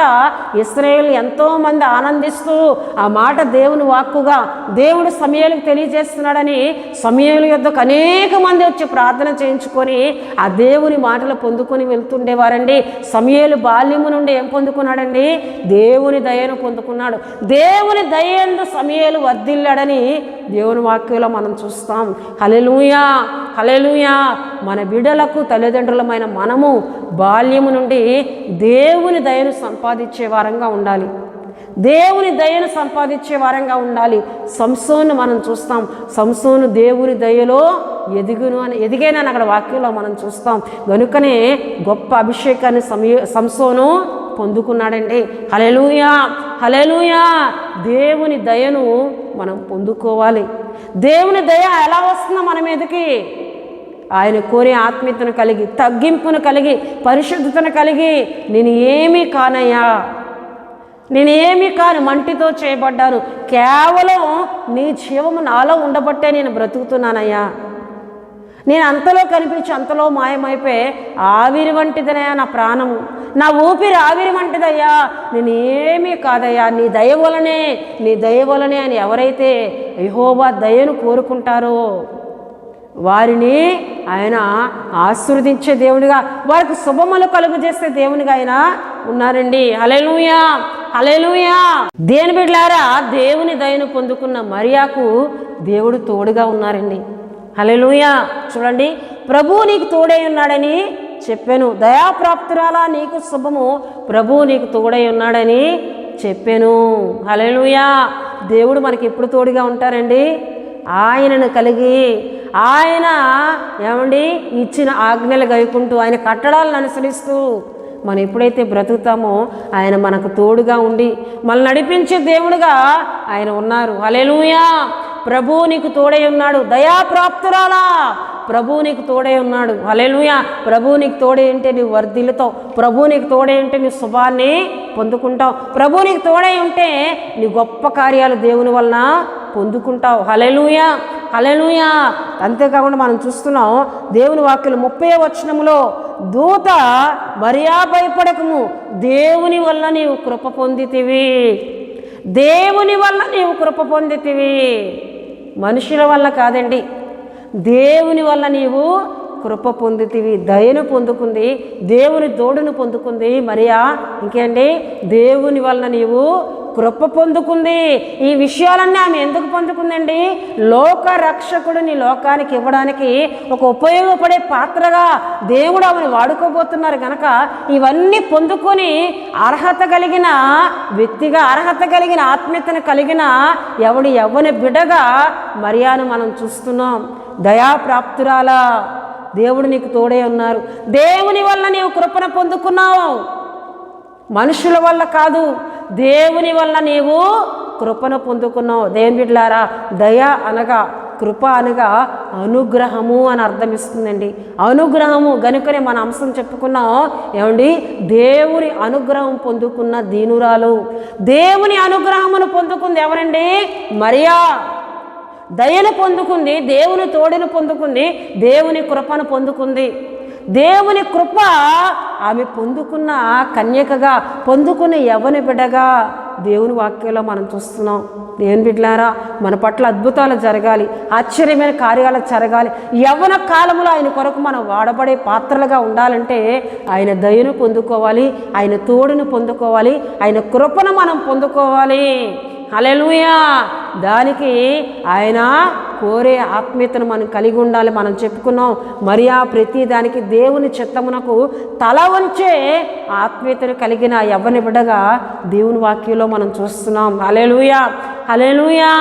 ఇశ్రాయేలు ఎంతోమంది ఆనందిస్తూ ఆ మాట దేవుని వాక్కుగా దేవుడు సమూయేలుకు తెలియజేస్తున్నాడని సమూయేలు యొద్దకు అనేక మంది వచ్చి ప్రార్థన చేయించుకొని ఆ దేవుని మాటలు పొందుకొని వెళ్తుండేవారండి. సమూయేలు బాల్యము నుండి ఏం పొందుకున్నాడండి? దేవుని దయను పొందుకున్నాడు. దేవుని దయందు సమూయేలు వర్ధిల్లాడని దేవుని వాక్యంలో మనం చూస్తాం. హల్లెలూయా, హల్లెలూయా. మన బిడ్డలకు తల్లిదండ్రులమైన మనము బాల్యము నుండి దేవుని దయను సంపాదించే వారంగా ఉండాలి, దేవుని దయను సంపాదించే వారంగా ఉండాలి. సంసోను మనం చూస్తాం. సంసోను దేవుని దయలో ఎదిగేనని అక్కడ వాక్యంలో మనం చూస్తాం. కనుకనే గొప్ప అభిషేకాన్ని సంసోను పొందుకున్నాడండి. హల్లెలూయా, హల్లెలూయా. దేవుని దయను మనం పొందుకోవాలి. దేవుని దయ ఎలా వస్తుందో మన మీదకి? ఆయన కోరే ఆత్మీయతను కలిగి, తగ్గింపును కలిగి, పరిశుద్ధతను కలిగి, నేను ఏమీ కానయ్యా, నేనేమీ కాను, మంటితో చేయబడ్డాను, కేవలం నీ జీవము నాలో ఉండబట్టే నేను బ్రతుకుతున్నానయ్యా, నేను అంతలో కనిపించి అంతలో మాయమైపోయి ఆవిరి వంటిదనయ్యా నా ప్రాణము, నా ఊపిరి ఆవిరి వంటిదయ్యా, నేను ఏమీ కాదయ్యా, నీ దయ వలనే అని ఎవరైతే యెహోవా దయను కోరుకుంటారో వారిని ఆయన ఆశీర్వదించే దేవుడిగా, వారికి శుభములు కలుగు చేసే దేవునిగా ఆయన ఉన్నారండి. హల్లెలూయా, హల్లెలూయా. దేని బిడ్డలారా, దేవుని దయను పొందుకున్న మరియాకు దేవుడు తోడుగా ఉన్నారండి. హల్లెలూయా. చూడండి, ప్రభువు నీకు తోడై ఉన్నాడని చెప్పాను. దయాప్రాప్తురాలా నీకు శుభము, ప్రభువు నీకు తోడై ఉన్నాడని చెప్పాను. హల్లెలూయా. దేవుడు మనకి ఎప్పుడు తోడుగా ఉంటారండి? ఆయనను కలిగి, ఆయన ఏమండి ఇచ్చిన ఆజ్ఞలు గైకుంటూ, ఆయన కట్టడాలను అనుసరిస్తూ మనం ఎప్పుడైతే బ్రతుకుతామో ఆయన మనకు తోడుగా ఉండి మనల్ని నడిపించే దేవుడుగా ఆయన ఉన్నారు. హల్లెలూయా. ప్రభువు నీకు తోడై ఉన్నాడు. దయాప్రాప్తురాలా, ప్రభువు నీకు తోడై ఉన్నాడు. హల్లెలూయా. ప్రభువు నీకు తోడే ఉంటే నువ్వు వర్ధిల్లుతావు. ప్రభువు నీకు తోడే ఉంటే నీ శుభాన్ని పొందుకుంటావు. ప్రభువు నీకు తోడై ఉంటే నీ గొప్ప కార్యాలు దేవుని వలన పొందుకుంటావు. హల్లెలూయా. హల్లెలూయా. అంతేకాకుండా మనం చూస్తున్నాం దేవుని వాక్యం 30వ వచనములో, దూత మరియా భయపడకము, దేవుని వల్ల నీవు కృప పొందితివి. దేవుని వల్ల నీవు కృప పొందితివి. మనుషుల వల్ల కాదండి, దేవుని వల్ల నీవు కృప పొందితివి. దయను పొందుకుంది, దేవుని తోడును పొందుకుంది మరియా. ఇంకేంటి? దేవుని వల్ల నీవు కృప పొందుకుంది. ఈ విషయాలన్నీ ఆమె ఎందుకు పొందుకుందండి? లోక రక్షకుడిని లోకానికి ఇవ్వడానికి ఒక ఉపయోగపడే పాత్రగా దేవుడు ఆమెను వాడుకోబోతున్నారు కనుక ఇవన్నీ పొందుకొని అర్హత కలిగిన వ్యక్తిగా, అర్హత కలిగిన ఆత్మీయతను కలిగిన యవ్వని బిడ్డగా మరియాను మనం చూస్తున్నాం. దయాప్రాప్తురాలా, దేవుడు నీకు తోడే ఉన్నారు. దేవుని వల్ల నీవు కృపను పొందుకున్నావు, మనుషుల వల్ల కాదు, దేవుని వల్ల నీవు కృపను పొందుకున్నావు. దేవుని బిడ్డలారా, దయ అనగా, కృప అనగా అనుగ్రహము అని అర్థం ఇస్తుందండి. అనుగ్రహము గనుకనే మన అంశం చెప్పుకున్నాం. ఏమండి? దేవుని అనుగ్రహం పొందుకున్న దీనురాలు. దేవుని అనుగ్రహమును పొందుకుంది ఎవరండి? మరియా. దయను పొందుకుంది, దేవుని తోడును పొందుకుంది, దేవుని కృపను పొందుకుంది. దేవుని కృప ఆమె పొందుకున్న కన్యకగా, పొందుకున్న యవ్వని బిడ్డగా దేవుని వాక్యంలో మనం చూస్తున్నాం. దేవుని బిడ్డలారా, మన పట్ల అద్భుతాలు జరగాలి, ఆశ్చర్యమైన కార్యాలు జరగాలి. యవ్వన కాలంలో ఆయన కొరకు మనం వాడబడే పాత్రలుగా ఉండాలంటే ఆయన దయను పొందుకోవాలి, ఆయన తోడును పొందుకోవాలి, ఆయన కృపను మనం పొందుకోవాలి. హల్లెలూయా. దానికి ఆయన కోరే ఆత్మీయతను మనం కలిగి ఉండాలి. మనం చెప్పుకున్నాం, మరియా ప్రతి దానికి దేవుని చిత్తమునకు తల వంచే ఆత్మీయతను కలిగిన యవ్వని బిడ్డగా దేవుని వాక్యంలో మనం చూస్తున్నాం. హల్లెలూయా. హల్లెలూయా.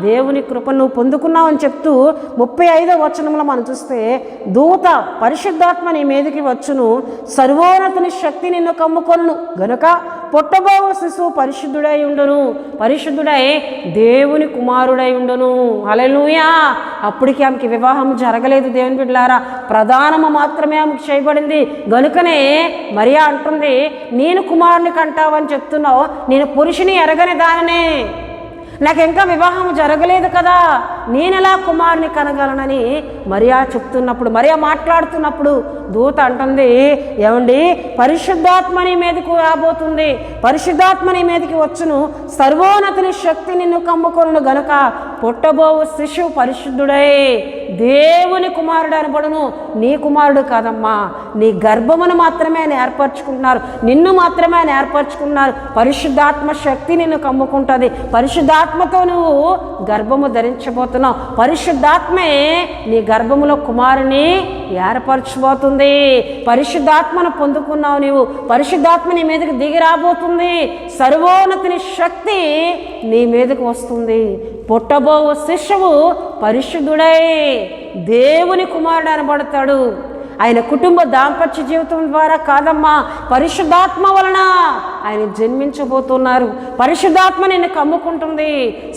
దేవుని కృపను నువ్వు పొందుకున్నావు అని చెప్తూ 35వ వచనంలో మనం చూస్తే, దూత పరిశుద్ధాత్మ నీ మీదకి వచ్చును, సర్వోన్నతుని శక్తి నిన్ను కమ్ముకొనును గనుక పుట్టబోవు శిశువు పరిశుద్ధుడై ఉండును, పరిశుద్ధుడై దేవుని కుమారుడై ఉండును. హల్లెలూయా. అప్పటికి ఆమెకి వివాహం జరగలేదు. దేవుని బిడ్డలారా, ప్రధానము మాత్రమే ఆమెకు చేయబడింది. గనుకనే మరియా అంటుంది, నేను కుమారుని కంటావని చెప్తున్నావు, నేను పురుషుని ఎరగని దాననే, నాకు ఇంకా వివాహం జరగలేదు కదా, నేనెలా కుమారుని కనగలనని మరియా చెప్తున్నప్పుడు, మరియా మాట్లాడుతున్నప్పుడు దూత అంటుంది, ఏమండి? పరిశుద్ధాత్మ నీ మీదకు రాబోతుంది, పరిశుద్ధాత్మ నీ మీదకి వచ్చును, సర్వోన్నతుని శక్తి నిన్ను కమ్ముకొనును గనుక పుట్టబోవు శిశువు పరిశుద్ధుడై దేవుని కుమారుడు అనబడును. నీ కుమారుడు కాదమ్మా, నీ గర్భమును మాత్రమే ఆయన ఏర్పరచుకుంటున్నారు, నిన్ను మాత్రమే ఆయన ఏర్పరచుకున్నారు. పరిశుద్ధాత్మ శక్తి నిన్ను కమ్ముకుంటుంది, పరిశుద్ధాత్మతో నువ్వు గర్భము ధరించబోతున్నావు, పరిశుద్ధాత్మే నీ గర్భములో కుమారుని ఏర్పరచబోతుంది. పరిశుద్ధాత్మను పొందుకున్నావు నీవు, పరిశుద్ధాత్మ నీ మీదకి దిగి రాబోతుంది, సర్వోన్నతిని శక్తి నీ మీదకి వస్తుంది. పుట్టబోవు శిశువు పరిశుద్ధుడై దేవుని కుమారుడు అనబడతాడు. ఆయన కుటుంబ దాంపత్య జీవితం ద్వారా కాదమ్మా, పరిశుద్ధాత్మ వలన ఆయన జన్మించబోతున్నారు. పరిశుద్ధాత్మ నిన్ను కమ్ముకుంటుంది,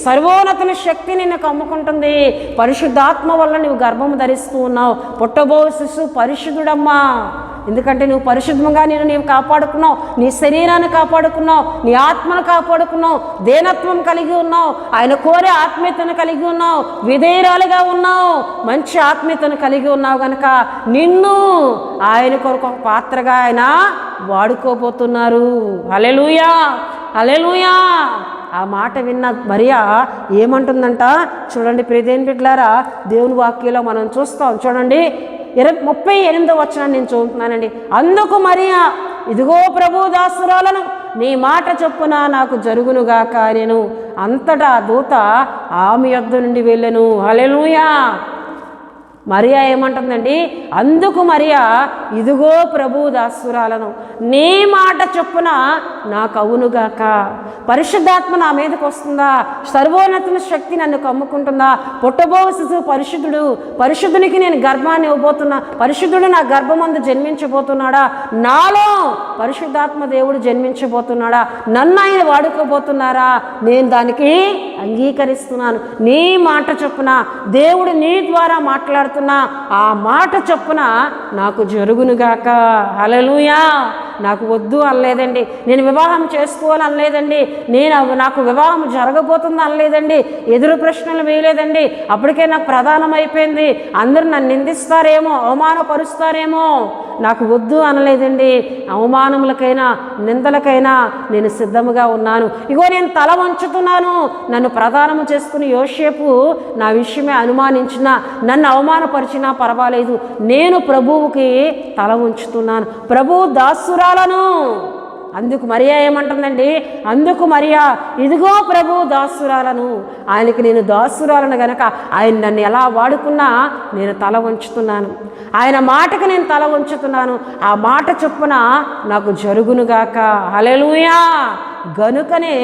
సర్వోన్నతుని శక్తి నిన్ను కమ్ముకుంటుంది. పరిశుద్ధాత్మ వల్ల నువ్వు గర్భము ధరిస్తూ ఉన్నావు. పుట్టబో శిశువు పరిశుద్ధుడమ్మా, ఎందుకంటే నువ్వు పరిశుద్ధంగా నీవు కాపాడుకున్నావు, నీ శరీరాన్ని కాపాడుకున్నావు, నీ ఆత్మను కాపాడుకున్నావు, దేనత్వం కలిగి ఉన్నావు, ఆయన కోరే ఆత్మీయతను కలిగి ఉన్నావు, విధేయురాలుగా ఉన్నావు, మంచి ఆత్మీయతను కలిగి ఉన్నావు కనుక నిన్ను ఆయన కొరకు ఒక పాత్రగా ఆయన వాడుకోబోతున్నారు. హల్లెలూయా. హల్లెలూయా. ఆ మాట విన్న మరియా ఏమంటుందంట చూడండి. ప్రియదేని బిడ్డలారా, దేవుని వాక్యంలో మనం చూస్తాం. చూడండి 38వ వచనాన్ని నేను చదువుతున్నానండి. అందుకు మరియా, ఇదిగో ప్రభు దాసురాలను, నీ మాట చొప్పున నాకు జరుగునుగాక నేను. అంతటా దూత ఆమె యొద్ద నుండి వెళ్ళెను. హల్లెలూయా. మరియా ఏమంటుందండి, అందుకు మరియా, ఇదిగో ప్రభువు దాసురాలను, నీ మాట చొప్పున నాకు అవునుగాక. పరిశుద్ధాత్మ నా మీదకి వస్తుందా, సర్వోన్నతుని శక్తి నన్ను కమ్ముకుంటుందా, పుట్టబోవు శిశువు పరిశుద్ధుడు, పరిశుద్ధునికి నేను గర్భాన్ని ఇవ్వబోతున్నా, పరిశుద్ధుడు నా గర్భమందు జన్మించబోతున్నాడా, నాలో పరిశుద్ధాత్మ దేవుడు జన్మించబోతున్నాడా, నన్ను ఆయన వాడుకోబోతున్నారా, నేను దానికి అంగీకరిస్తున్నాను. నీ మాట చొప్పున దేవుడు నీ ద్వారా మాట్లాడుతున్నా ఆ మాట చొప్పున నాకు జరుగునుగాక. హల్లెలూయా. నాకు వద్దు అనలేదండి, నేను వివాహం చేసుకోవాలి అనలేదండి, నాకు వివాహం జరగబోతుంది అనలేదండి, ఎదురు ప్రశ్నలు వేయలేదండి. అప్పటికే నాకు ప్రధానం అయిపోయింది, అందరూ నన్ను నిందిస్తారేమో, అవమానపరుస్తారేమో, నాకు వద్దు అనలేదండి. అవమానములకైనా నిందలకైనా నేను సిద్ధముగా ఉన్నాను. ఇగో నేను తల వంచుతున్నాను. నన్ను ప్రధానము చేసుకుని యోసేపు నా విషయమే అనుమానించినా, నన్ను అవమానపరిచినా పర్వాలేదు, నేను ప్రభువుకి తల ఉంచుతున్నాను, ప్రభువు దాసురాలను. అందుకు మరియా ఏమంటుందండి, అందుకు మరియా, ఇదిగో ప్రభువు దాసురాలను, ఆయనకి నేను దాసురాలను గనక ఆయన నన్ను ఎలా వాడుకున్నా నేను తల వంచుతున్నాను, ఆయన మాటకు నేను తల వంచుతున్నాను, ఆ మాట చొప్పున నాకు జరుగునుగాక. హల్లెలూయా. గనుకనే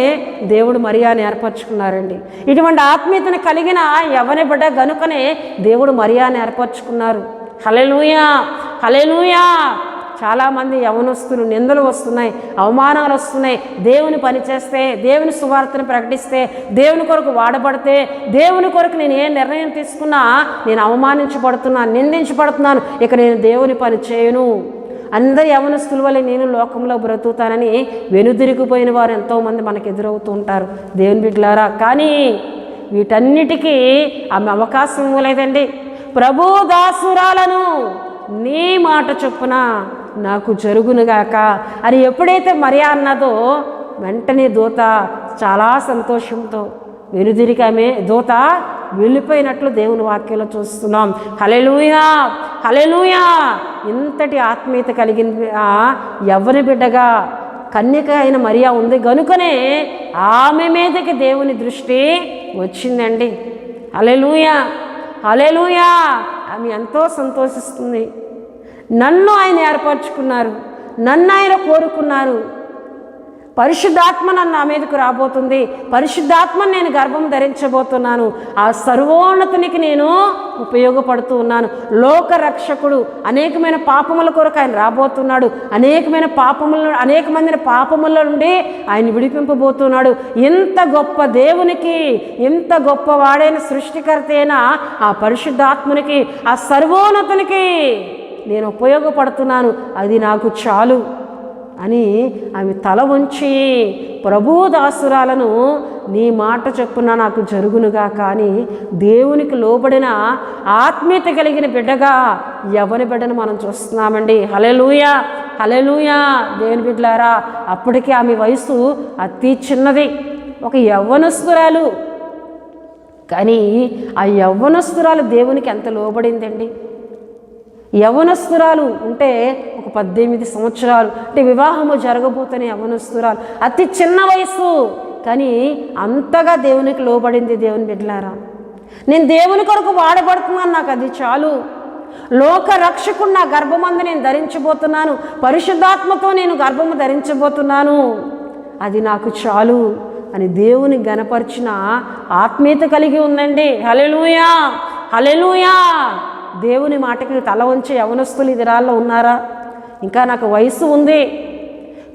దేవుడు మరియాని ఏర్పరచుకున్నారండి. ఇటువంటి ఆత్మీయతను కలిగిన యవ్వన బిడ్డ గనుకనే దేవుడు మరియాని ఏర్పరచుకున్నారు. హల్లెలూయా, హల్లెలూయా. చాలామంది యవనస్తులు నిందలు వస్తున్నాయి, అవమానాలు వస్తున్నాయి. దేవుని పని చేస్తే, దేవుని సువార్తను ప్రకటిస్తే, దేవుని కొరకు వాడబడితే, దేవుని కొరకు నేను ఏ నిర్ణయం తీసుకున్నా నేను అవమానించబడుతున్నాను, నిందించబడుతున్నాను, ఇక నేను దేవుని పని చేయను, అందరి యవనస్తుల వల్ల నేను లోకంలో బ్రతుకుతానని వెనుదిరిగిపోయిన వారు ఎంతోమంది మనకు ఎదురవుతూ ఉంటారు దేవుని బిడ్డలారా. కానీ వీటన్నిటికీ ఆమె అవకాశం ఇవ్వలేదండి. ప్రభు దాసురాలను, నీ మాట చొప్పున నాకు జరుగునుగాక అని ఎప్పుడైతే మరియా అన్నదో వెంటనే దూత చాలా సంతోషంతో వెనుదిరిగి ఆమె దూత వెళ్ళిపోయినట్లు దేవుని వాక్యంలో చూస్తున్నాం. హల్లెలూయా, హల్లెలూయా. ఇంతటి ఆత్మీయత కలిగిన యవ్వన బిడ్డగా కన్యక అయిన మరియా ఉంది గనుకనే ఆమె మీదకి దేవుని దృష్టి వచ్చిందండి. హల్లెలూయా, హల్లెలూయా. ఆమె ఎంతో సంతోషిస్తుంది. నన్ను ఆయన ఏర్పరచుకున్నారు, నన్ను ఆయన కోరుకున్నారు, పరిశుద్ధాత్మ నన్ను నా మీదకు రాబోతుంది, పరిశుద్ధాత్మను నేను గర్భం ధరించబోతున్నాను, ఆ సర్వోన్నతునికి నేను ఉపయోగపడుతూ ఉన్నాను. లోక రక్షకుడు, అనేకమైన పాపముల కొరకు ఆయన రాబోతున్నాడు, అనేక మందిని పాపముల నుండి ఆయన విడిపింపబోతున్నాడు. ఇంత గొప్ప దేవునికి, ఇంత గొప్పవాడైన సృష్టికర్త అయిన ఆ పరిశుద్ధాత్మనికి, ఆ సర్వోన్నతునికి నేను ఉపయోగపడుతున్నాను, అది నాకు చాలు అని ఆమె తల వంచి ప్రభువు దాసురాలను, నీ మాట చొప్పున నాకు జరుగునుగా. కానీ దేవునికి లోబడిన ఆత్మీయత కలిగిన బిడ్డగా యవ్వన బిడ్డను మనం చూస్తున్నామండి. హల్లెలూయా, హల్లెలూయా. దేవుని బిడ్డలారా, అప్పటికే ఆమె వయసు అతి చిన్నది, ఒక యవ్వనస్తురాలు. కానీ ఆ యవ్వనస్తురాలు దేవునికి ఎంత లోబడిందండి. యవ్వనస్తురాలు అంటే ఒక 18 సంవత్సరాలు, అంటే వివాహము జరగబోతున్న యవ్వనస్తురాలు, అతి చిన్న వయసు, కానీ అంతగా దేవునికి లోబడింది. దేవుని బిడ్డలారా, నేను దేవుని కొరకు వాడబడుతున్నాను, నాకు అది చాలు, లోక రక్షకుడు నా గర్భమందు నేను ధరించబోతున్నాను, పరిశుద్ధాత్మతో నేను గర్భము ధరించబోతున్నాను, అది నాకు చాలు అని దేవుని గణపరిచిన ఆత్మీయత కలిగి ఉందండి. హల్లెలూయా, హల్లెలూయా. దేవుని మాటకి తల వంచే యవనస్తులు ఈ దినాల్లో ఉన్నారా? ఇంకా నాకు వయసు ఉంది,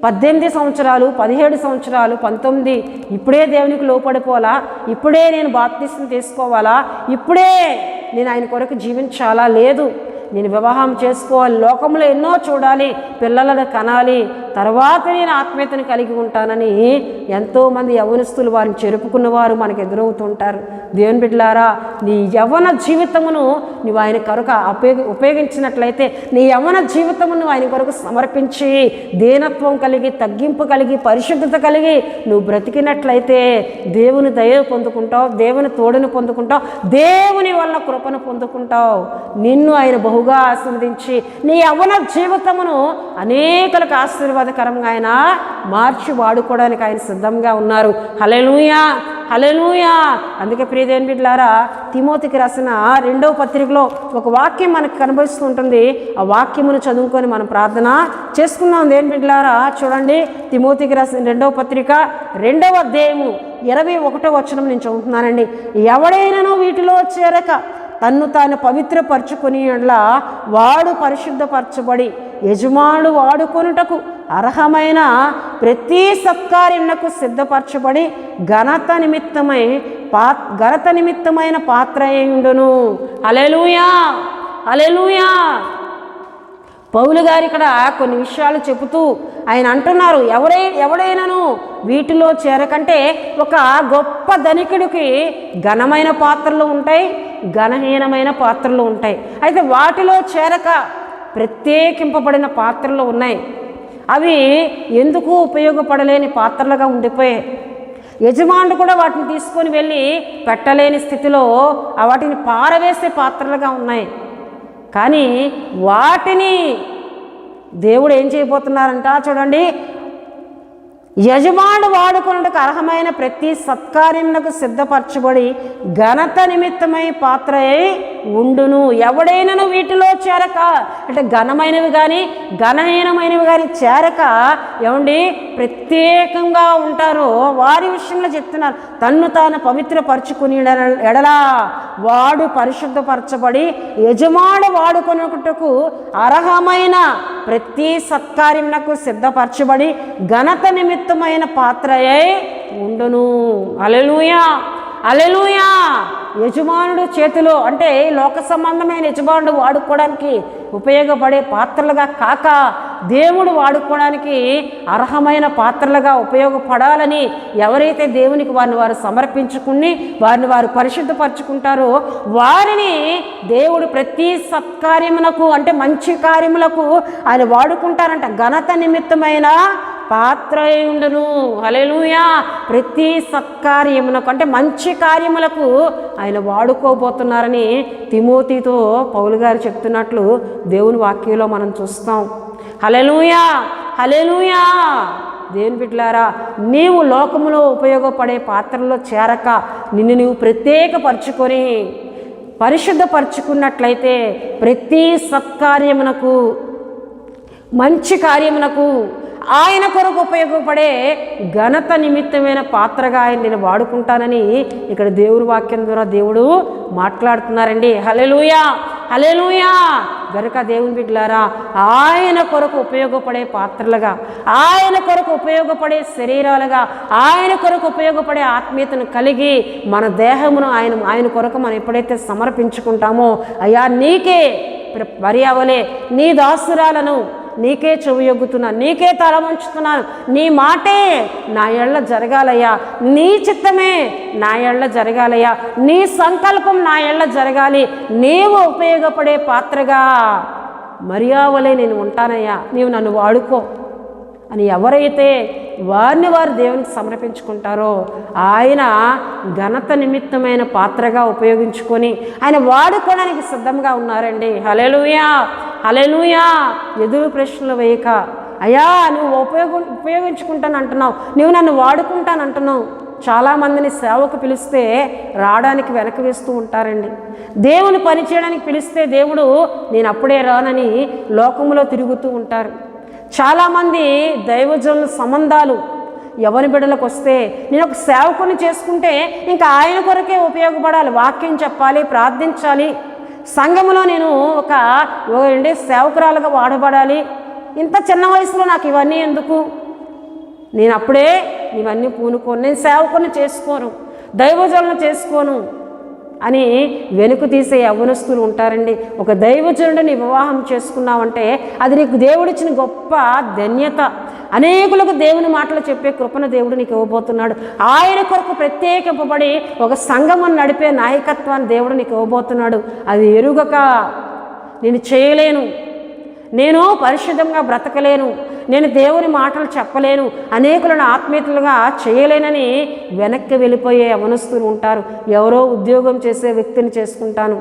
18 సంవత్సరాలు, 17 సంవత్సరాలు, 19, ఇప్పుడే దేవునికి లోపడిపోవాలా, ఇప్పుడే నేను బాప్తిస్మం తీసుకోవాలా, ఇప్పుడే నేను ఆయన కొరకు జీవించాలా? లేదు, నేను వివాహం చేసుకోవాలి, లోకంలో ఎన్నో చూడాలి, పిల్లలను కనాలి, తర్వాత నేను ఆత్మీయతను కలిగి ఉంటానని ఎంతోమంది యవ్వనస్తులు వారిని చెరుపుకున్నవారు మనకు ఎదురవుతుంటారు. దేవుని బిడ్డలారా, నీ యవ్వన జీవితమును నువ్వు ఆయన కొరకు ఉపయోగించినట్లయితే, నీ యవ్వన జీవితమును ఆయన కొరకు సమర్పించి దీనత్వం కలిగి, తగ్గింపు కలిగి, పరిశుద్ధత కలిగి నువ్వు బ్రతికినట్లయితే దేవుని దయ పొందుకుంటావు, దేవుని తోడును పొందుకుంటావు, దేవుని వల్ల కృపను పొందుకుంటావు. నిన్ను ఆయన బహుగా ఆశీర్వదించి నీ యవ్వన జీవితమును అనేకులకు ఆశీర్వాదకరంగా ఆయన మార్చి వాడుకోవడానికి ఆయన సిద్ధంగా ఉన్నారు. హల్లెలూయా, హల్లెలూయా. అందుకే ప్రియ దేవుని బిడ్డలారా, తిమోతికి రాసిన 2వ పత్రికలో ఒక వాక్యం మనకు కనిపిస్తూ ఉంటుంది. ఆ వాక్యమును చదువుకొని మనం ప్రార్థన చేసుకున్నాం. దేవుని బిడ్డలారా చూడండి, తిమోతికి రాసిన 2వ పత్రిక 2వ అధ్యాయము 21వ వచనం నేను చదువుతున్నానండి. ఎవడైనానో వీటిలో చేరక తన్ను తాను పవిత్రపరచుకుని వాడు పరిశుద్ధపరచబడి యజమానుడు వాడుకొనుటకు అర్హమైన ప్రతి సత్కార్యమునకు సిద్ధపరచబడి ఘనత నిమిత్తమైన పాత్ర అయ్యుండును. హల్లెలూయా, హల్లెలూయా. పౌలు గారు ఇక్కడ కొన్ని విషయాలు చెబుతూ ఆయన అంటున్నారు, ఎవడైనాను వీటిలో చేరకంటే ఒక గొప్ప ధనికుడికి ఘనమైన పాత్రలు ఉంటాయి, ఘనహీనమైన పాత్రలు ఉంటాయి. అయితే వాటిలో చేరక ప్రత్యేకింపబడిన పాత్రలు ఉన్నాయి. అవి ఎందుకు ఉపయోగపడలేని పాత్రలుగా ఉండిపోయాయి. యజమానుడు కూడా వాటిని తీసుకొని వెళ్ళి పెట్టలేని స్థితిలో వాటిని పారవేసే పాత్రలుగా ఉన్నాయి. కానీ వాటిని దేవుడు ఏం చేయబోతున్నారంట చూడండి, యజమానుడు వాడుకున్నట్టుకు అర్హమైన ప్రతి సత్కార్యమునకు సిద్ధపరచబడి ఘనత నిమిత్తమై పాత్ర అయి ఉండును. ఎవడైనాను వీటిలో చేరక, అంటే ఘనమైనవి కానీ ఘనహీనమైనవి కానీ చేరక ఏమండి ప్రత్యేకంగా ఉంటారో వారి విషయంలో చెప్తున్నారు. తన్ను తాను పవిత్రపరచుకుని ఎడలా వాడు పరిశుద్ధపరచబడి యజమానుడు వాడుకొనుటకు అర్హమైన ప్రతి సత్కార్యమునకు సిద్ధపరచబడి ఘనత నిమిత్తమైన పాత్రయే ఉండును. హల్లెలూయా, హల్లెలూయా. యజమానుడు చేతిలో అంటే లోక సంబంధమైన యజమానుడు వాడుకోవడానికి ఉపయోగపడే పాత్రలుగా కాక దేవుడు వాడుకోవడానికి అర్హమైన పాత్రలుగా ఉపయోగపడాలని ఎవరైతే దేవునికి వారిని వారు సమర్పించుకుని వారిని వారు పరిశుద్ధపరచుకుంటారో వారిని దేవుడు ప్రతి సత్కార్యమునకు అంటే మంచి కార్యములకు ఆయన వాడుకుంటారంట. ఘనత నిమిత్తమైన పాత్ర ఉండును. హల్లెలూయా. ప్రతి సత్కార్యమునకు అంటే మంచి కార్యములకు ఆయన వాడుకోబోతున్నారని తిమోతితో పౌలు గారు చెప్తున్నట్లు దేవుని వాక్యంలో మనం చూస్తాం. హల్లెలూయా, హల్లెలూయా. దేవుని బిడ్డలారా, నీవు లోకములో ఉపయోగపడే పాత్రలో చేరక నిన్ను నీవు ప్రత్యేకపరచుకొని పరిశుద్ధపరచుకున్నట్లయితే ప్రతి సత్కార్యమునకు మంచి కార్యమునకు ఆయన కొరకు ఉపయోగపడే ఘనత నిమిత్తమైన పాత్రగా ఆయన నేను వాడుకుంటానని ఇక్కడ దేవుని వాక్యం ద్వారా దేవుడు మాట్లాడుతున్నారండి. హల్లెలూయా, హల్లెలూయా. గనుక దేవుని బిడ్డలారా, ఆయన కొరకు ఉపయోగపడే పాత్రలుగా, ఆయన కొరకు ఉపయోగపడే శరీరాలుగా, ఆయన కొరకు ఉపయోగపడే ఆత్మీయతను కలిగి మన దేహమును ఆయన కొరకు మనం ఎప్పుడైతే సమర్పించుకుంటామో, అయ్యా నీకే మరియవలే నీ దాసురాలను నీకే చెవియొగ్గుతున్నాను, నీకే తల వంచుతున్నాను, నీ మాటే నా ఎళ్ళ జరగాలయ్యా, నీ చిత్తమే నా ఎళ్ళ జరగాలయ్యా, నీ సంకల్పం నా ఎళ్ళ జరగాలి, నీవు ఉపయోగపడే పాత్రగా మరియావలే నేను ఉంటానయ్యా, నీవు నన్ను వాడుకో అని ఎవరైతే వారిని వారు దేవునికి సమర్పించుకుంటారో ఆయన ఘనత నిమిత్తమైన పాత్రగా ఉపయోగించుకొని ఆయన వాడుకోవడానికి సిద్ధంగా ఉన్నారండి. హల్లెలూయా, హల్లెలూయా. ఎదురు ప్రశ్నలు వేయక, అయ్యా నువ్వు ఉపయోగించుకుంటాను అంటున్నావు, నువ్వు నన్ను వాడుకుంటాను అంటున్నావు. చాలామందిని సేవకు పిలిస్తే రావడానికి వెనక వేస్తూ ఉంటారండి. దేవుని పని చేయడానికి పిలిస్తే దేవుడు నేను అప్పుడే రానని లోకంలో తిరుగుతూ ఉంటారు. చాలామంది దైవజనుల సంబంధాలు ఎవరి బిడ్డలకు వస్తే నేను ఒక సేవకుని చేసుకుంటే ఇంకా ఆయన కొరకే ఉపయోగపడాలి, వాక్యం చెప్పాలి, ప్రార్థించాలి, సంఘములో నేను ఒక సేవకురాలుగా వాడబడాలి, ఇంత చిన్న వయసులో నాకు ఇవన్నీ ఎందుకు, నేను అప్పుడే ఇవన్నీ పూనుకోను, నేను సేవకుని చేసుకోను, దైవజనులను చేసుకోను అని వెనుక తీసే యవ్వనస్తులు ఉంటారండి. ఒక దైవజనుడిని వివాహం చేసుకున్నావంటే అది నీకు దేవుడిచ్చిన గొప్ప ధన్యత. అనేకులకు దేవుని మాటలు చెప్పే కృపను దేవుడు నీకు ఇవ్వబోతున్నాడు. ఆయన కొరకు ప్రత్యేకింపబడి ఒక సంఘమును నడిపే నాయకత్వాన్ని దేవుడు నీకు ఇవ్వబోతున్నాడు. అది ఎరుగక నేను చేయలేను, నేను పరిశుద్ధంగా బ్రతకలేను, నేను దేవుని మాటలు చెప్పలేను, అనేకులను ఆత్మీయతలుగా చేయలేనని వెనక్కి వెళ్ళిపోయే యవనస్తులు ఉంటారు. ఎవరో ఉద్యోగం చేసే వ్యక్తిని చేసుకుంటాను,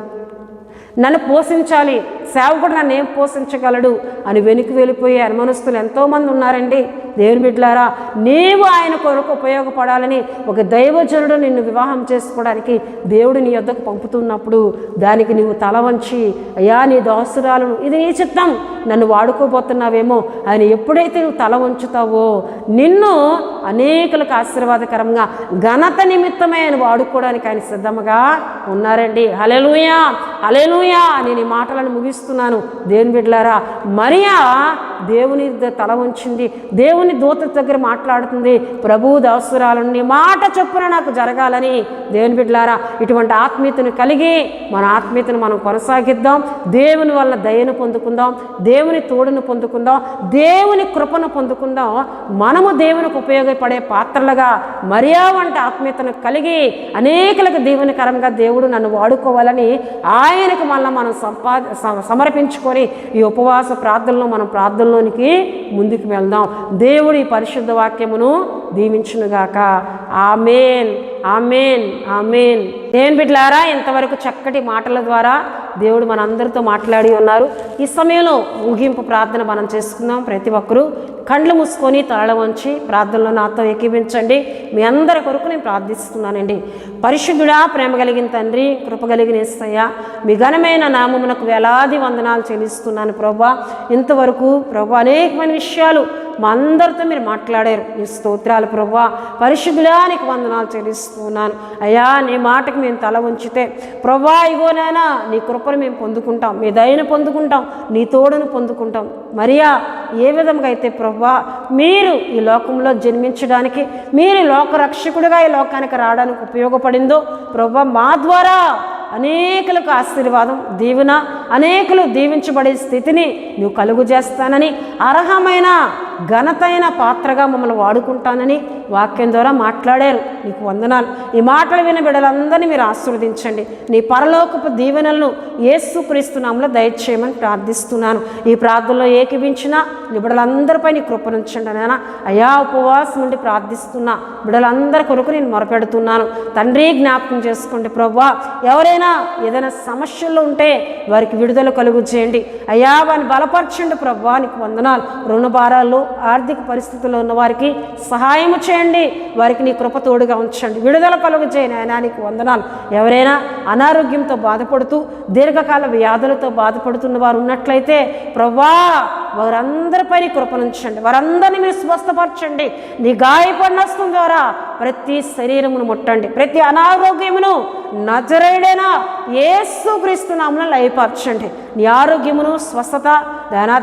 నన్ను పోషించాలి, సేవకుడు నన్ను ఏం పోషించగలడు అని వెనుక వెళ్ళిపోయే అనుమానస్తులు ఎంతోమంది ఉన్నారండి. దేవుని బిడ్డలారా, నీవు ఆయన కొరకు ఉపయోగపడాలని ఒక దైవజనుడు నిన్ను వివాహం చేసుకోవడానికి దేవుడు నీ యొద్దకు పంపుతున్నప్పుడు దానికి నీవు తల వంచి, అయ్యా నీ దాసురాలను, ఇది నీ చిత్తం, నన్ను వాడుకోబోతున్నావేమో ఆయన ఎప్పుడైతే నువ్వు తల వంచుతావో నిన్ను అనేకులకు ఆశీర్వాదకరంగా ఘనత నిమిత్తమే ఆయన వాడుకోవడానికి ఆయన సిద్ధంగా ఉన్నారండి. హల్లెలూయా, హల్లెలూయా. నేను ఈ మాటలను ముగిస్తున్నాను. దేవుని బిడ్డలారా, మరియా దేవుని తల వంచింది, దేవుని దూత దగ్గర మాట్లాడుతుంది, ప్రభు దాసురాలను నీ మాట చొప్పున నాకు జరగాలని. దేవుని బిడ్డలారా, ఇటువంటి ఆత్మీయతను కలిగి మన ఆత్మీయతను మనం కొనసాగిద్దాం. దేవుని వల్ల దయను పొందుకుందాం, దేవుని తోడును పొందుకుందాం, దేవుని కృపను పొందుకుందాం. మనము దేవునికి ఉపయోగపడే పాత్రలుగా మరియా వంటి ఆత్మీయతను కలిగి అనేకులకు దీవెనకరంగా దేవుడు నన్ను వాడుకోవాలని ఆయనకు మళ్ళీ మనం సమర్పించుకొని ఈ ఉపవాస ప్రార్థనలో మనం ప్రార్థనలోనికి ముందుకు వెళ్దాం. దేవుడు ఈ పరిశుద్ధ వాక్యమును దీవించునుగాక. ఆమేన్, ఆమేన్, ఆమేన్. దేవుని బిడ్డలారా, ఇంతవరకు చక్కటి మాటల ద్వారా దేవుడు మనందరితో మాట్లాడి ఉన్నారు. ఈ సమయంలో ముగింపు ప్రార్థన మనం చేసుకుందాం. ప్రతి ఒక్కరూ కండ్లు మూసుకొని తల వంచి ప్రార్థనలో నాతో ఏకీభించండి. మీ అందరి కొరకు నేను ప్రార్థిస్తున్నానండి. పరిశుద్ధుడా, ప్రేమ కలిగిన తండ్రి, కృప కలిగిన యేసయ్య, మీ ఘనమైన నామమునకు వేలాది వందనాలు చెల్లిస్తున్నాను ప్రభా. ఇంతవరకు ప్రభా అనేకమైన విషయాలు మా అందరితో మీరు మాట్లాడారు. ఈ స్తోత్రాలు ప్రభా. పరిశుద్ధుడానికి వందనాలు చెల్లిస్తున్నాను అయ్యా. నీ మాటకు మేము తల ఉంచితే ప్రభా, ఇగోనైనా నీ కృపను మేము పొందుకుంటాం, మీ దయను పొందుకుంటాం, నీ తోడును పొందుకుంటాం. మరియా ఏ విధంగా అయితే ప్రభా మీరు ఈ లోకంలో జన్మించడానికి, మీరు లోకరక్షకుడిగా ఈ లోకానికి రావడానికి ఉపయోగపడిందో ప్రభా, మా ద్వారా అనేకులకు ఆశీర్వాదం, దీవెన, అనేకులు దీవించబడే స్థితిని నువ్వు కలుగు చేస్తానని, అర్హమైన ఘనతైన పాత్రగా మమ్మల్ని వాడుకుంటానని వాక్యం ద్వారా మాట్లాడారు. నీకు వందనాలు. ఈ మాటలు విన్న బిడ్డలందరినీ మీరు ఆశీర్వదించండి. నీ పరలోకపు దీవెనలను యేసుక్రీస్తు నామములో దయచేయమని ప్రార్థిస్తున్నాను. ఈ ప్రార్థనలో ఏకీభించిన నీ బిడ్డలందరిపై నీ కృపనుంచండి నాయనా. అయా ఉపవాసం నుండి ప్రార్థిస్తున్నా బిడ్డలందరి కొరకు నేను మొరపెడుతున్నాను. తండ్రి, జ్ఞాపకం చేసుకోండి ప్రభా. ఎవరైనా ఏదైనా సమస్యల్లో ఉంటే వారికి విడుదల కలుగు చేయండి అయ్యా. వారిని బలపరచండి ప్రభా. నీకు వందనాలు. రుణ భారాల్లో, ఆర్థిక పరిస్థితుల్లో ఉన్న వారికి సహాయము చేయండి. వారికి నీ కృప తోడుగా ఉంచండి. విడుదల కలుగు చేయండి ఆయన. నీకు వందనాలు. ఎవరైనా అనారోగ్యంతో బాధపడుతూ దీర్ఘకాల వ్యాధులతో బాధపడుతున్న వారు ఉన్నట్లయితే ప్రభా, వారందరిపై నీ కృపనుంచండి. వారందరినీ మీరు స్వస్థపరచండి. నీ గాయపడిన హస్తం ద్వారా ప్రతి శరీరమును ముట్టండి. ప్రతి అనారోగ్యమును నజరేయుడైన యేసుక్రీస్తు నామమున లయపరచండి. నీ ఆరోగ్యమును, స్వస్థత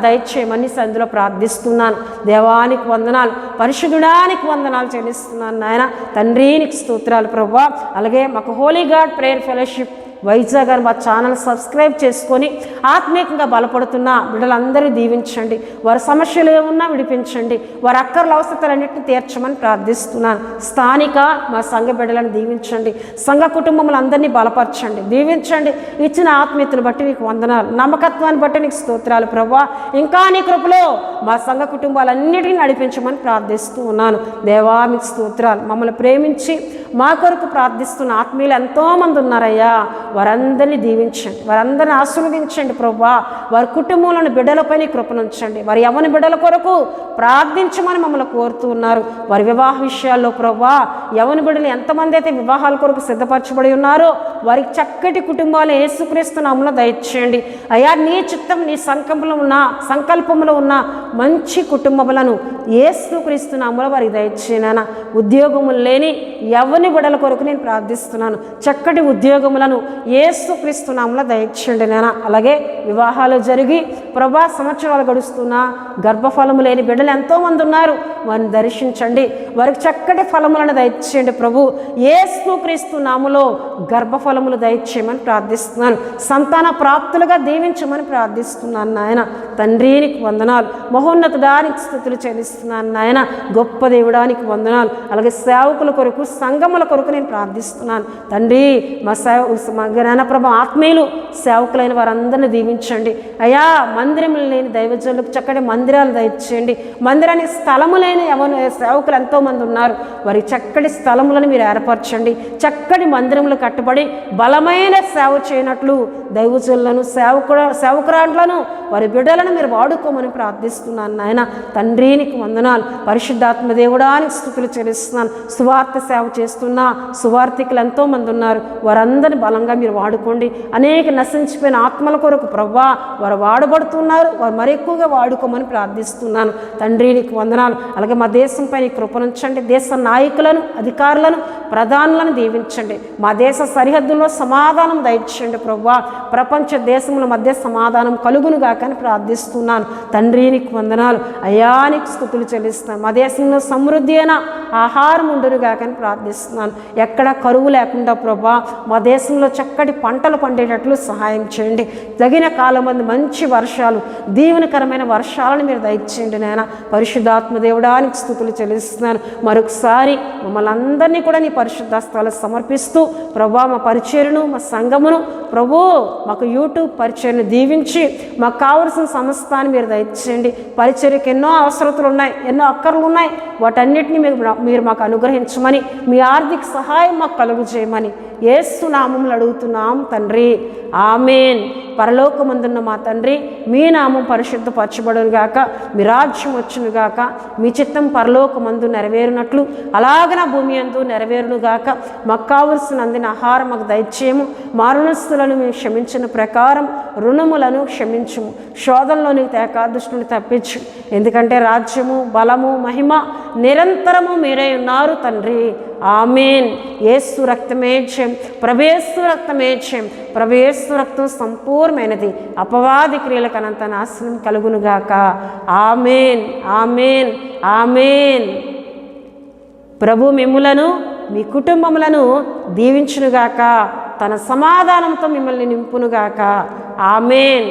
దయచేయమని సందులో ప్రార్థిస్తున్నాను. దేవానికి వందనాలు, పరిశుద్ధుడానికి వందనాలు చెల్లిస్తున్నాను నాయన. తండ్రి, నీకు స్తోత్రాలు ప్రభువా. అలాగే మాకు Holi God prayer fellowship Vizag గారు మా ఛానల్ సబ్స్క్రైబ్ చేసుకొని ఆత్మీయంగా బలపడుతున్న బిడ్డలందరినీ దీవించండి. వారి సమస్యలు ఏమున్నా విడిపించండి. వారి అక్కర్ల అవసరాలన్నింటినీ తీర్చమని ప్రార్థిస్తున్నాను. స్థానిక మా సంఘ బిడ్డలను దీవించండి. సంఘ కుటుంబములందరినీ బలపరచండి, దీవించండి. ఇచ్చిన ఆత్మీయతను బట్టి నీకు వందనాలు, నమ్మకత్వాన్ని బట్టి నీకు స్తోత్రాలు ప్రభువా. ఇంకా నీ కృపలో మా సంఘ కుటుంబాలన్నిటినీ నడిపించమని ప్రార్థిస్తూ ఉన్నాను. దేవా, మీకు స్తోత్రాలు. మమ్మల్ని ప్రేమించి మా కొరకు ప్రార్థిస్తున్న ఆత్మీయులు ఎంతోమంది ఉన్నారయ్యా. వారందరినీ దీవించండి, వారందరినీ ఆశీర్వదించండి ప్రభువా. వారి కుటుంబంలోని బిడ్డలపై నీ కృపనుంచండి. వారి యవ్వన బిడ్డల కొరకు ప్రార్థించమని మమ్మల్ని కోరుతూ ఉన్నారు. వారి వివాహ విషయాల్లో ప్రభువా, యవ్వన బిడ్డలు ఎంతమంది అయితే వివాహాల కొరకు సిద్ధపరచబడి ఉన్నారో వారికి చక్కటి కుటుంబాలు యేసుక్రీస్తు నామములో దయచేయండి అయ్యా. నీ చిత్తం, నీ సంకల్పంలో ఉన్న మంచి కుటుంబములను యేసుక్రీస్తు నామములో వారికి దయచేయనా. ఉద్యోగములు లేని యవ్వన బిడ్డల కొరకు నేను ప్రార్థిస్తున్నాను. చక్కటి ఉద్యోగములను యేసుక్రీస్తు నామములో దయచేయండి నాయన. అలాగే వివాహాలు జరిగి ప్రభా సంవత్సరాలు గడుస్తున్నా గర్భఫలము లేని బిడ్డలు ఎంతోమంది ఉన్నారు. వారిని దర్శించండి, వారికి చక్కటి ఫలములను దయచేయండి ప్రభు. యేసుక్రీస్తు నామములో గర్భఫలములు దయచేయమని ప్రార్థిస్తున్నాను. సంతాన ప్రాప్తులుగా దీవించమని ప్రార్థిస్తున్నాను నాయన. తండ్రి, నీకు వందనాలు. మహోన్నతుడానికి స్తుతులు చెల్లిస్తున్నాను నాయన. గొప్ప దేవుడానికి వందనాలు. అలాగే సేవకుల కొరకు, సంఘముల కొరకు నేను ప్రార్థిస్తున్నాను తండ్రి. మా జ్ఞానప్రభ ఆత్మీయులు సేవకులైన వారందరినీ దీవించండి అయ్యా. మందిరములు లేని దైవజనులకు చక్కటి మందిరాలు దయచేయండి. మందిరానికి స్థలము లేని సేవకులు ఎంతోమంది ఉన్నారు, వారి చక్కటి స్థలములను మీరు ఏర్పరచండి. చక్కటి మందిరములు కట్టబడి బలమైన సేవ చేయనట్లు దైవజనులను సేవకురాండ్లను వారి బిడ్డలను మీరు వాడుకోమని ప్రార్థిస్తున్నాను నాయన. తండ్రి నీకు వందనాలు. పరిశుద్ధాత్మ దేవుడానికి స్తుతులు చెల్లిస్తున్నాను. సువార్త సేవ చేస్తున్న సువార్థికులు ఎంతోమంది ఉన్నారు, వారందరినీ బలంగా మీరు వాడుకోండి. అనేక నశించిపోయిన ఆత్మల కొరకు ప్రభువా వారు వాడబడుతున్నారు, వారు మరి ఎక్కువగా వాడుకోమని ప్రార్థిస్తున్నాను. తండ్రి నీకు వందనాలు. అలాగే మా దేశంపై నీ కృపనుంచండి. దేశ నాయకులను, అధికారులను, ప్రధానులను దీవించండి. మా దేశ సరిహద్దుల్లో సమాధానం దయచేయండి ప్రభువా. ప్రపంచ దేశముల మధ్య సమాధానం కలుగునుగా కానీ ప్రార్థిస్తున్నాను. తండ్రి నీకు వందనాలు. అయ్యా నీకు స్తుతులు చెల్లిస్తున్నాను. మా దేశంలో సమృద్ధి అయిన ఆహారం ఉండునుగా కానీ ప్రార్థిస్తున్నాను. ఎక్కడ కరువు లేకుండా ప్రభువా మా దేశంలో చక్కటి పంటలు పండేటట్లు సహాయం చేయండి. తగిన కాలం మంచి వర్షాలు, దీవెనకరమైన వర్షాలను మీరు దయచేయండి నాయన. పరిశుద్ధాత్మ దేవుడానికి స్తుతులు చెల్లిస్తున్నాను. మరొకసారి మమ్మల్ని అందరినీ కూడా నీ పరిశుద్ధ స్థలాలు సమర్పిస్తూ ప్రభువా మా పరిచర్యను, మా సంఘమును ప్రభు మాకు యూట్యూబ్ పరిచర్యను దీవించి మాకు కావలసిన సమస్తాన్ని మీరు దయచేయండి. పరిచర్యకు ఎన్నో అవసరతలు ఉన్నాయి, ఎన్నో అక్కర్లు ఉన్నాయి. వాటన్నిటిని మీరు మాకు అనుగ్రహించమని, మీ ఆర్థిక సహాయం మాకు కలుగు చేయమని యేసు నామములో అడుగుతున్నాం తండ్రి. ఆమేన్. పరలోకమందున్న మా తండ్రి, మీ నామం పరిశుద్ధపరచబడును గాక, మీ రాజ్యం వచ్చును గాక, మీ చిత్తం పరలోకమందు నెరవేరునట్లు అలాగన భూమి యందు నెరవేరును గాక. మాకు కావలసిన అందిన ఆహారం మాకు దయచేయము. మా రుణస్థులను మేము క్షమించిన ప్రకారం రుణములను క్షమించుము. శోధనలోనికి తేక దుష్టుని తప్పించు. ఎందుకంటే రాజ్యము, బలము, మహిమ నిరంతరము మీరే ఉన్నారు తండ్రి. ఆమేన్. యేసు రక్తమే జయం, ప్రభేసు రక్తమే జయం. ప్రభేసు రక్తం సంపూర్ణమైనది. అపవాది క్రియలకు అనంత నాశనం కలుగునుగాక. ఆమేన్, ఆమేన్, ఆమేన్. ప్రభు మిమ్ములను, మీ కుటుంబములను దీవించునుగాక. తన సమాధానంతో మిమ్మల్ని నింపునుగాక. ఆమేన్.